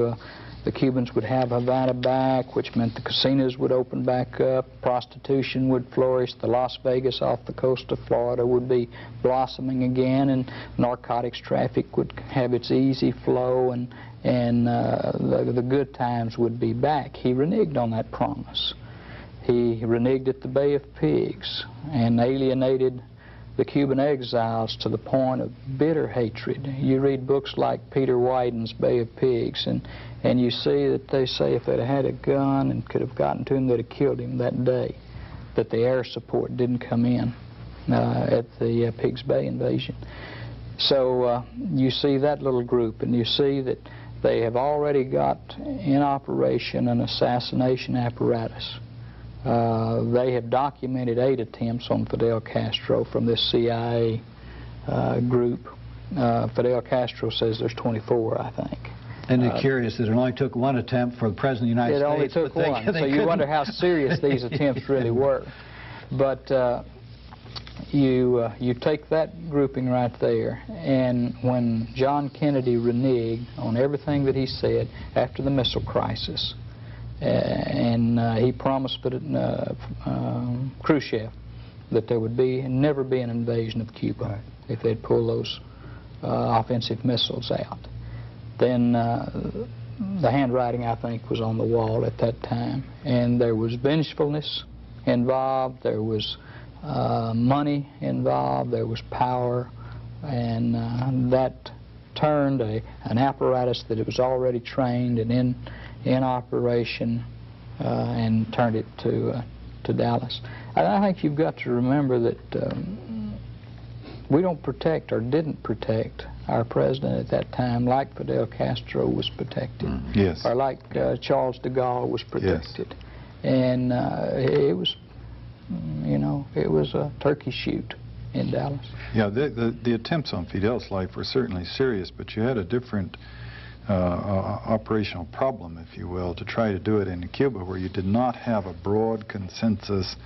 the Cubans would have Havana back, which meant the casinos would open back up, prostitution would flourish, the Las Vegas off the coast of Florida would be blossoming again, and narcotics traffic would have its easy flow, and the good times would be back. He reneged on that promise. He reneged at the Bay of Pigs and alienated the Cuban exiles to the point of bitter hatred. You read books like Peter Wyden's Bay of Pigs, and you see that they say if they'd had a gun and could have gotten to him, they'd have killed him that day, that the air support didn't come in at the Pigs Bay invasion. So you see that little group, and you see that they have already got in operation an assassination apparatus. They have documented 8 attempts on Fidel Castro from this CIA group. Fidel Castro says there's 24, I think.
And they're curious that it only took 1 attempt for the President of the United States.
It only took 1, so you wonder how serious these attempts really were. But you take that grouping right there, and when John Kennedy reneged on everything that he said after the missile crisis, and he promised Khrushchev that there would never be an invasion of Cuba if they'd pull those offensive missiles out. Then the handwriting, I think, was on the wall at that time, and there was vengefulness involved, there was money involved, there was power, and that turned an apparatus that it was already trained and in operation and turned it to Dallas. And I think you've got to remember that we don't protect or didn't protect our president at that time like Fidel Castro was protected,
yes,
or like Charles de Gaulle was protected. Yes. And it was, you know, it was a turkey shoot in Dallas.
Yeah, the attempts on Fidel's life were certainly serious, but you had a different operational problem, if you will, to try to do it in Cuba, where you did not have a broad consensus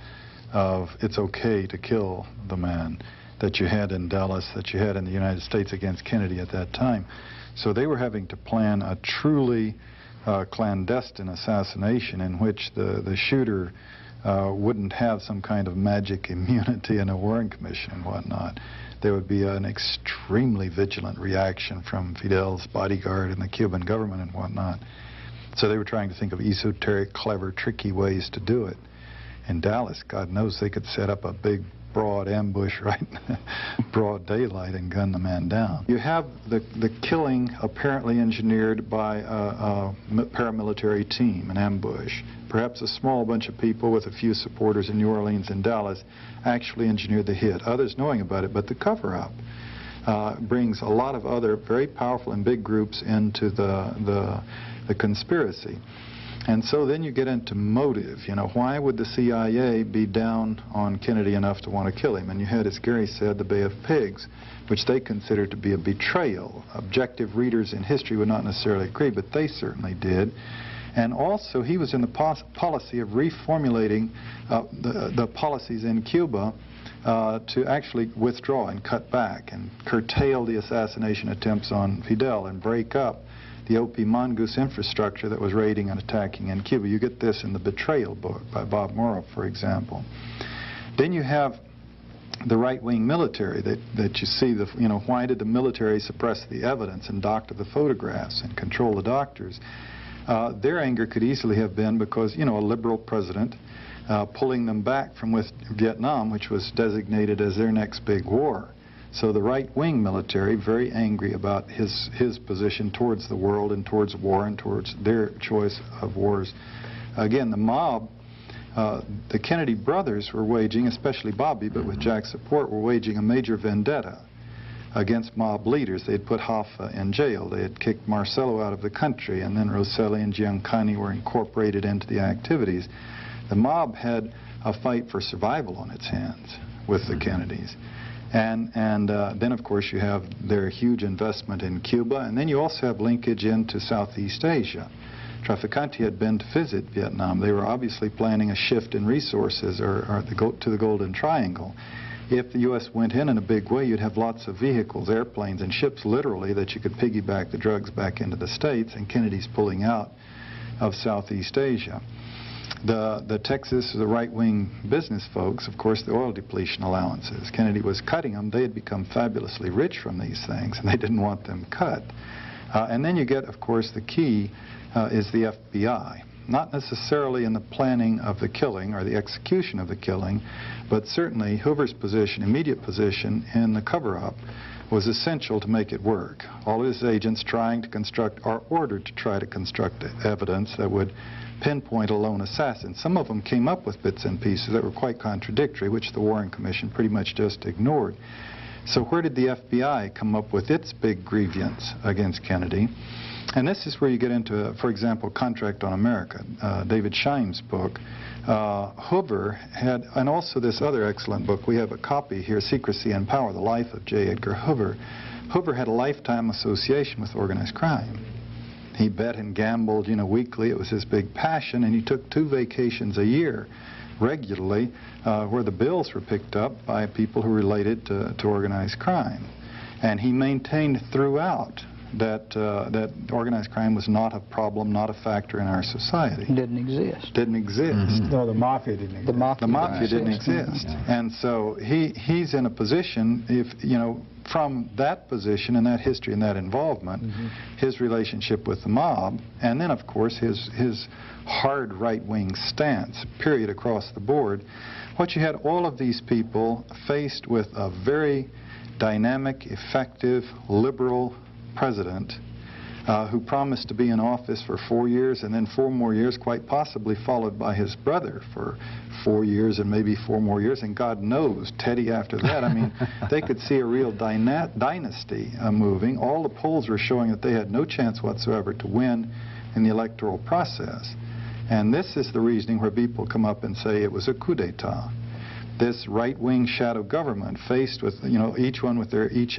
of it's okay to kill the man that you had in Dallas, that you had in the United States against Kennedy at that time. So they were having to plan a truly clandestine assassination in which the shooter wouldn't have some kind of magic immunity in a Warren Commission and whatnot. There would be an extremely vigilant reaction from Fidel's bodyguard and the Cuban government and whatnot. So they were trying to think of esoteric, clever, tricky ways to do it. In Dallas, God knows they could set up a big, broad ambush right in broad daylight and gun the man down. You have the killing apparently engineered by a paramilitary team, an ambush. Perhaps a small bunch of people with a few supporters in New Orleans and Dallas actually engineered the hit, others knowing about it, but the cover-up brings a lot of other very powerful and big groups into the conspiracy. And so then you get into motive. You know, why would the CIA be down on Kennedy enough to want to kill him? And you had, as Gary said, the Bay of Pigs, which they considered to be a betrayal. Objective readers in history would not necessarily agree, but they certainly did. And also, he was in the policy of reformulating the policies in Cuba to actually withdraw and cut back and curtail the assassination attempts on Fidel and break up the O.P. Mongoose infrastructure that was raiding and attacking in Cuba. You get this in the Betrayal book by Bob Morrow, for example. Then you have the right-wing military that you see, you know, why did the military suppress the evidence and doctor the photographs and control the doctors? Their anger could easily have been because, you know, a liberal president pulling them back from Vietnam, which was designated as their next big war. So the right-wing military, very angry about his position towards the world and towards war and towards their choice of wars. Again, the mob, the Kennedy brothers were waging, especially Bobby, but with Jack's support, were waging a major vendetta against mob leaders. They had put Hoffa in jail. They had kicked Marcello out of the country, and then Rosselli and Giancani were incorporated into the activities. The mob had a fight for survival on its hands with the Kennedys. And then, of course, you have their huge investment in Cuba, and then you also have linkage into Southeast Asia. Trafficante had been to visit Vietnam. They were obviously planning a shift in resources to the Golden Triangle. If the U.S. went in a big way, you'd have lots of vehicles, airplanes, and ships, literally, that you could piggyback the drugs back into the States, and Kennedy's pulling out of Southeast Asia. The Texas, the right-wing business folks, of course, the oil depletion allowances. Kennedy was cutting them. They had become fabulously rich from these things, and they didn't want them cut. And then you get, of course, the key is the FBI. not necessarily in the planning of the killing or the execution of the killing, but certainly Hoover's position, immediate position in the cover-up, was essential to make it work. All of his agents trying to construct, or ordered to try to construct evidence that would pinpoint a lone assassin. Some of them came up with bits and pieces that were quite contradictory, which the Warren Commission pretty much just ignored. So where did the FBI come up with its big grievance against Kennedy? And this is where you get into, for example, Contract on America, David Scheim's book. Hoover had, and also this other excellent book, we have a copy here, Secrecy and Power, The Life of J. Edgar Hoover. Hoover had a lifetime association with organized crime. He bet and gambled, weekly. It was his big passion, and he took 2 vacations a year regularly where the bills were picked up by people who related to organized crime. And he maintained throughout that organized crime was not a problem, not a factor in our society.
Didn't exist.
Didn't exist.
No, the mafia didn't exist.
The mafia didn't exist. And so he's in a position, if from that position and that history and that involvement, his relationship with the mob, and then of course his hard right-wing stance, period, across the board, what you had all of these people faced with a very dynamic, effective, liberal president who promised to be in office for 4 years and then 4 more years, quite possibly followed by his brother for 4 years and maybe 4 more years, and God knows, Teddy after that. I mean, they could see a real dynasty moving. All the polls were showing that they had no chance whatsoever to win in the electoral process. And this is the reasoning where people come up and say it was a coup d'etat. This right-wing shadow government faced with, each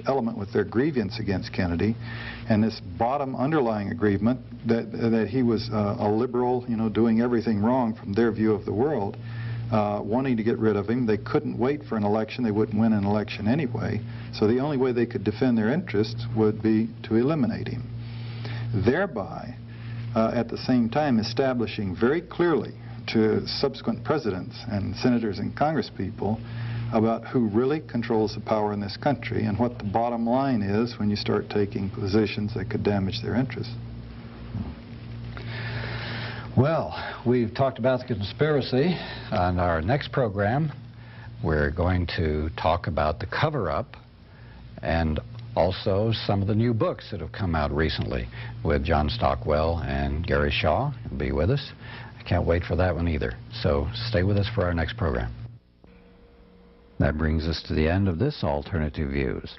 element with their grievance against Kennedy, and this bottom underlying agreement that he was a liberal, doing everything wrong from their view of the world, wanting to get rid of him. They couldn't wait for an election. They wouldn't win an election anyway. So the only way they could defend their interests would be to eliminate him, thereby at the same time establishing very clearly to subsequent presidents and senators and congresspeople about who really controls the power in this country and what the bottom line is when you start taking positions that could damage their interests.
Well, we've talked about the conspiracy. On our next program, we're going to talk about the cover-up and also some of the new books that have come out recently with John Stockwell and Gary Shaw. Will be with us. I can't wait for that one either. So stay with us for our next program. That brings us to the end of this Alternative Views.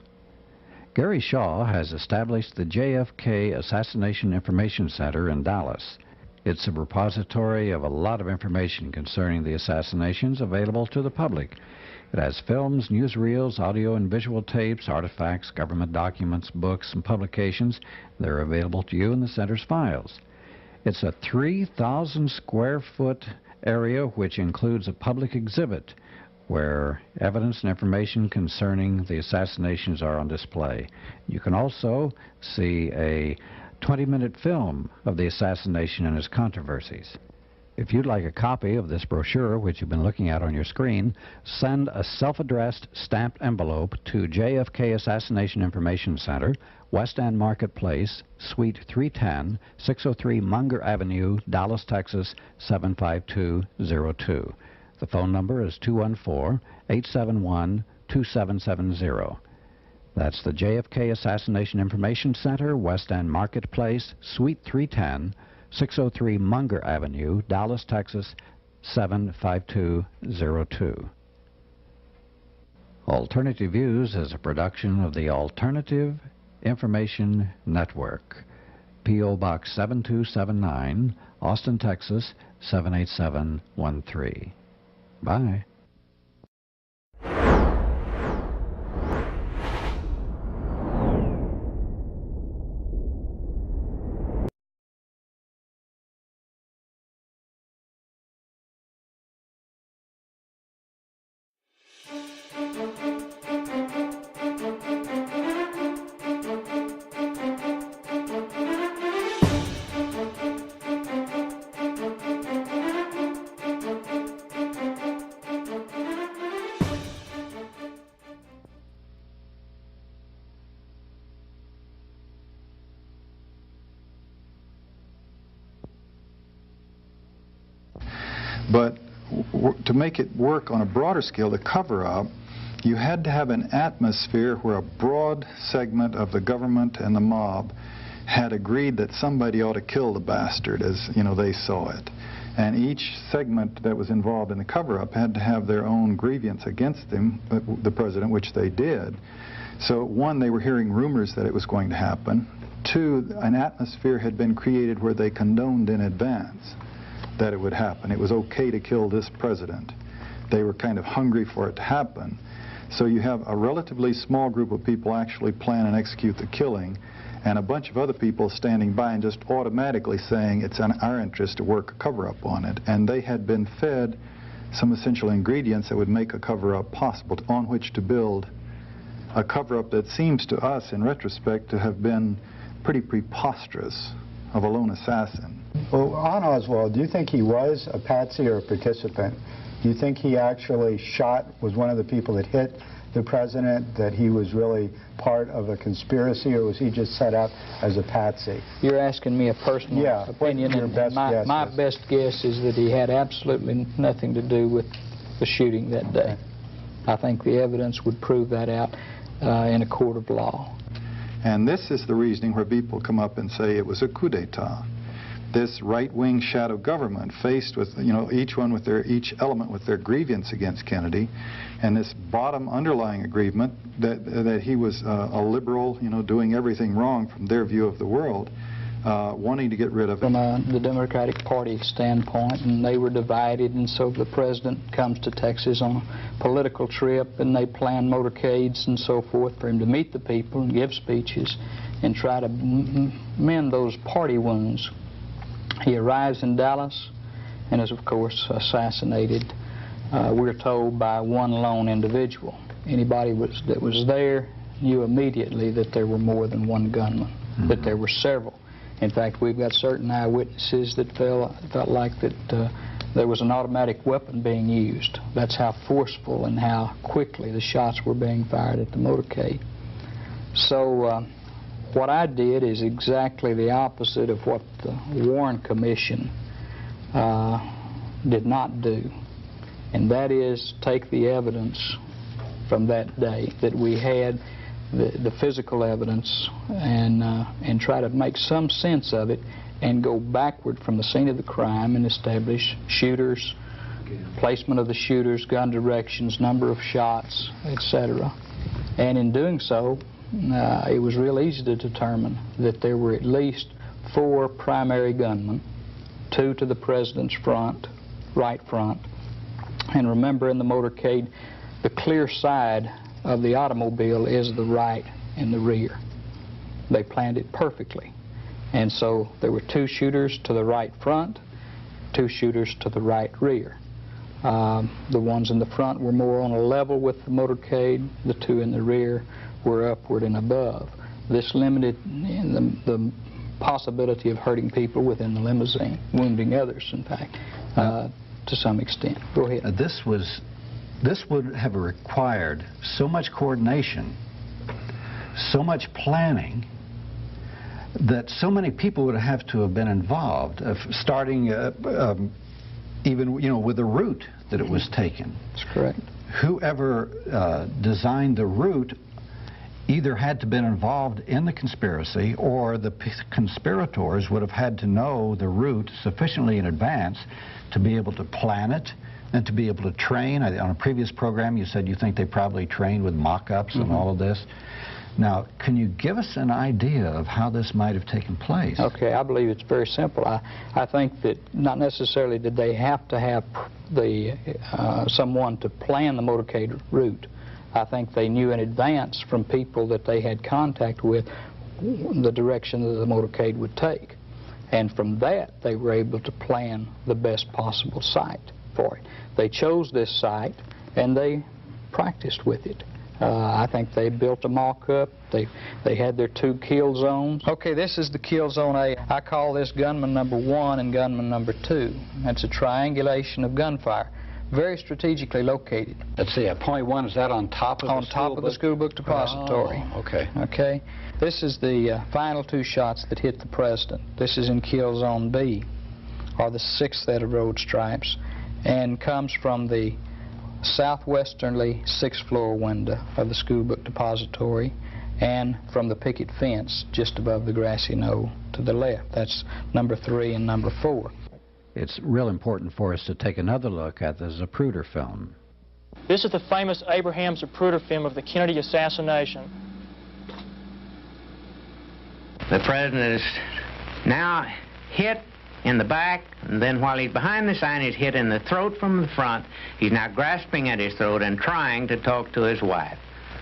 Gary Shaw has established the JFK Assassination Information Center in Dallas. It's a repository of a lot of information concerning the assassinations available to the public. It has films, newsreels, audio and visual tapes, artifacts, government documents, books, and publications. They're available to you in the center's files. It's a 3,000 square foot area which includes a public exhibit where evidence and information concerning the assassinations are on display. You can also see a 20-minute film of the assassination and its controversies. If you'd like a copy of this brochure, which you've been looking at on your screen, send a self-addressed stamped envelope to JFK Assassination Information Center, West End Marketplace, Suite 310, 603 Munger Avenue, Dallas, Texas, 75202. The phone number is 214-871-2770. That's the JFK Assassination Information Center, West End Marketplace, Suite 310, 603 Munger Avenue, Dallas, Texas, 75202. Alternative Views is a production of the Alternative Information Network. P.O. Box 7279, Austin, Texas, 78713. Bye.
But to make it work on a broader scale, the cover-up, you had to have an atmosphere where a broad segment of the government and the mob had agreed that somebody ought to kill the bastard, as they saw it. And each segment that was involved in the cover-up had to have their own grievance against him, the president, which they did. So, one, they were hearing rumors that it was going to happen. Two, an atmosphere had been created where they condoned in advance that it would happen. It was okay to kill this president. They were kind of hungry for it to happen. So you have a relatively small group of people actually plan and execute the killing, and a bunch of other people standing by and just automatically saying it's in our interest to work a cover-up on it. And they had been fed some essential ingredients that would make a cover-up possible, on which to build a cover-up that seems to us, in retrospect, to have been pretty preposterous of a lone assassin.
Well, on Oswald, do you think he was a patsy or a participant? Do you think he actually was one of the people that hit the president, that he was really part of a conspiracy, or was he just set up as a patsy?
You're asking me a personal opinion, and my best guess is that he had absolutely nothing to do with the shooting that day. I think the evidence would prove that out in a court of law.
And this is the reasoning where people come up and say it was a coup d'etat. This right-wing shadow government faced with, each element with their grievance against Kennedy, and this bottom underlying agreement that he was a liberal, doing everything wrong from their view of the world, wanting to get rid of it.
From the Democratic Party standpoint, and they were divided, and so the president comes to Texas on a political trip, and they plan motorcades and so forth for him to meet the people and give speeches and try to mend those party wounds. He arrives in Dallas and is, of course, assassinated, we're told, by one lone individual. Anybody that was there knew immediately that there were more than one gunman, that there were several. In fact, we've got certain eyewitnesses that felt like that there was an automatic weapon being used. That's how forceful and how quickly the shots were being fired at the motorcade. So what I did is exactly the opposite of what the Warren Commission did not do, and that is take the evidence from that day that we had, the physical evidence, and try to make some sense of it and go backward from the scene of the crime and establish shooters, placement of the shooters, gun directions, number of shots, etc. And in doing so, it was real easy to determine that there were at least 4 primary gunmen, 2 to the president's front, right front. And remember, in the motorcade, the clear side of the automobile is the right and the rear. They planned it perfectly. And so there were 2 shooters to the right front, 2 shooters to the right rear. The ones in the front were more on a level with the motorcade. The 2 in the rear were upward and above. This limited the possibility of hurting people within the limousine, wounding others, in fact, to some extent. Go ahead.
This would have required so much coordination, so much planning, that so many people would have to have been involved, starting even with the route that it was taken.
That's correct.
Whoever designed the route either had to been involved in the conspiracy, or the conspirators would have had to know the route sufficiently in advance to be able to plan it and to be able to train. On a previous program you said you think they probably trained with mock-ups and all of this. Now, can you give us an idea of how this might have taken place?
Okay, I believe it's very simple. I think that not necessarily did they have to have someone to plan the motorcade route. I think they knew in advance from people that they had contact with the direction that the motorcade would take. And from that, they were able to plan the best possible site for it. They chose this site, and they practiced with it. I think they built a mock-up. They had their 2 kill zones. Okay, this is the kill zone A. I call this gunman number 1 and gunman number 2. That's a triangulation of gunfire, very strategically located.
Let's see, point 1, is that on top of the school book?
On top of the school book depository.
Oh, okay.
Okay. This is the final 2 shots that hit the president. This is in kill zone B, or the 6th set of road stripes. and comes from the southwesterly 6th floor window of the school book depository and from the picket fence just above the grassy knoll to the left. That's number 3 and number 4.
It's real important for us to take another look at the Zapruder film.
This is the famous Abraham Zapruder film of the Kennedy assassination.
The president is now hit in the back, and then while he's behind the sign, he's hit in the throat from the front. He's now grasping at his throat and trying to talk to his wife,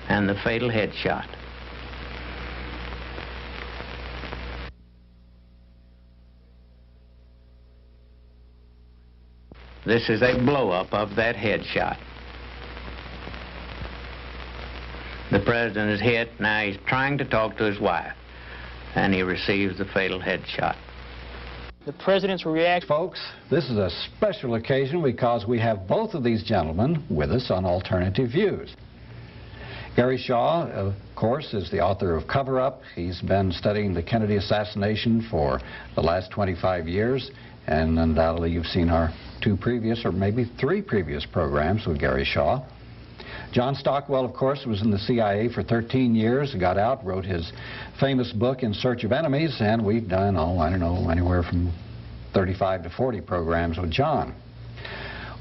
and the fatal headshot. This is a blow-up of that headshot. The president is hit. Now he's trying to talk to his wife, and he receives the fatal headshot.
The president's reaction...
Folks, this is a special occasion because we have both of these gentlemen with us on Alternative Views. Gary Shaw, of course, is the author of Cover Up. He's been studying the Kennedy assassination for the last 25 years, and undoubtedly you've seen our 2 previous, or maybe 3 previous programs with Gary Shaw. John Stockwell, of course, was in the CIA for 13 years, got out, wrote his famous book, In Search of Enemies, and we've done, I don't know, anywhere from 35 to 40 programs with John.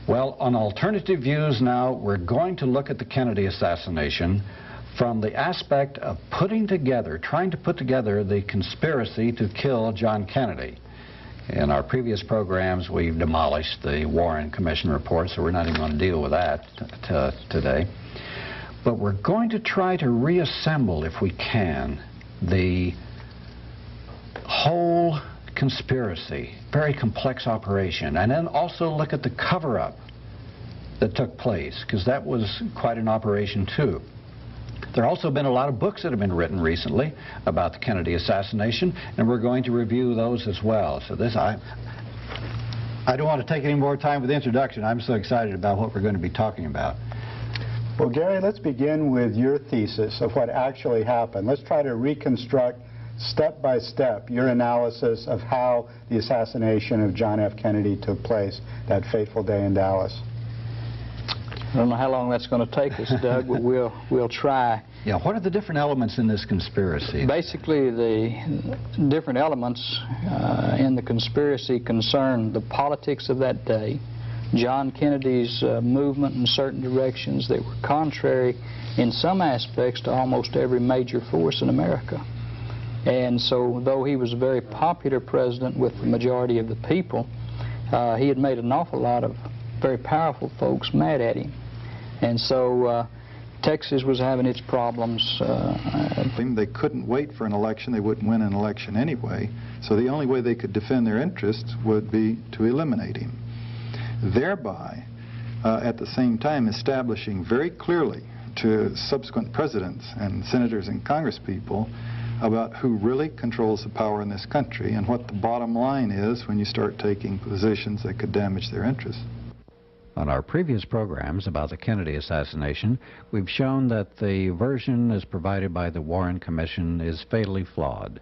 Well, on Alternative Views now, we're going to look at the Kennedy assassination from the aspect of trying to put together the conspiracy to kill John Kennedy. In our previous programs, we've demolished the Warren Commission report, so we're not even going to deal with that today. But we're going to try to reassemble, if we can, the whole conspiracy, very complex operation, and then also look at the cover-up that took place, because that was quite an operation too. There have also been a lot of books that have been written recently about the Kennedy assassination, and we're going to review those as well. So this, I don't want to take any more time with the introduction. I'm so excited about what we're going to be talking about.
Well, Gary, let's begin with your thesis of what actually happened. Let's try to reconstruct step by step your analysis of how the assassination of John F. Kennedy took place that fateful day in Dallas.
I don't know how long that's going to take us, Doug, but we'll try.
Yeah, what are the different elements in this conspiracy?
Basically, the different elements in the conspiracy concern the politics of that day, John Kennedy's movement in certain directions that were contrary in some aspects to almost every major force in America. And so, though he was a very popular president with the majority of the people, he had made an awful lot of very powerful folks mad at him. And so Texas was having its problems.
They couldn't wait for an election. They wouldn't win an election anyway. So the only way they could defend their interests would be to eliminate him, thereby at the same time establishing very clearly to subsequent presidents and senators and congresspeople about who really controls the power in this country and what the bottom line is when you start taking positions that could damage their interests.
On our previous programs about the Kennedy assassination, we've shown that the version as provided by the Warren Commission is fatally flawed.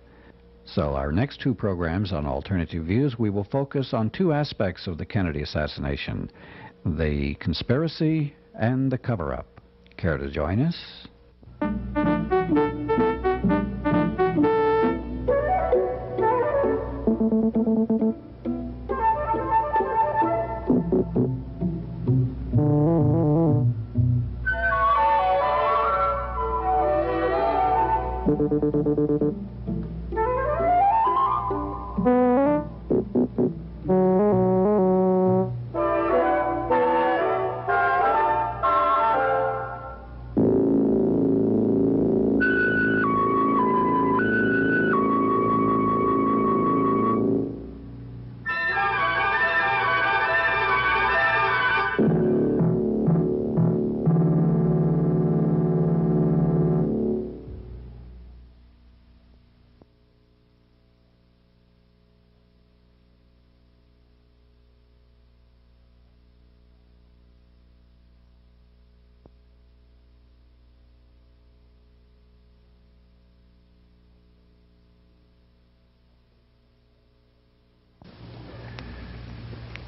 So our next 2 programs on Alternative Views, we will focus on 2 aspects of the Kennedy assassination, the conspiracy and the cover-up. Care to join us?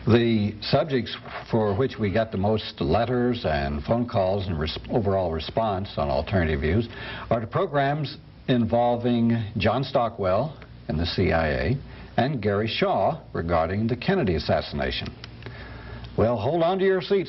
The subjects for which we got the most letters and phone calls and overall response on alternative views are the programs involving John Stockwell and the CIA and Gary Shaw regarding the Kennedy assassination. Well, hold on to your seats.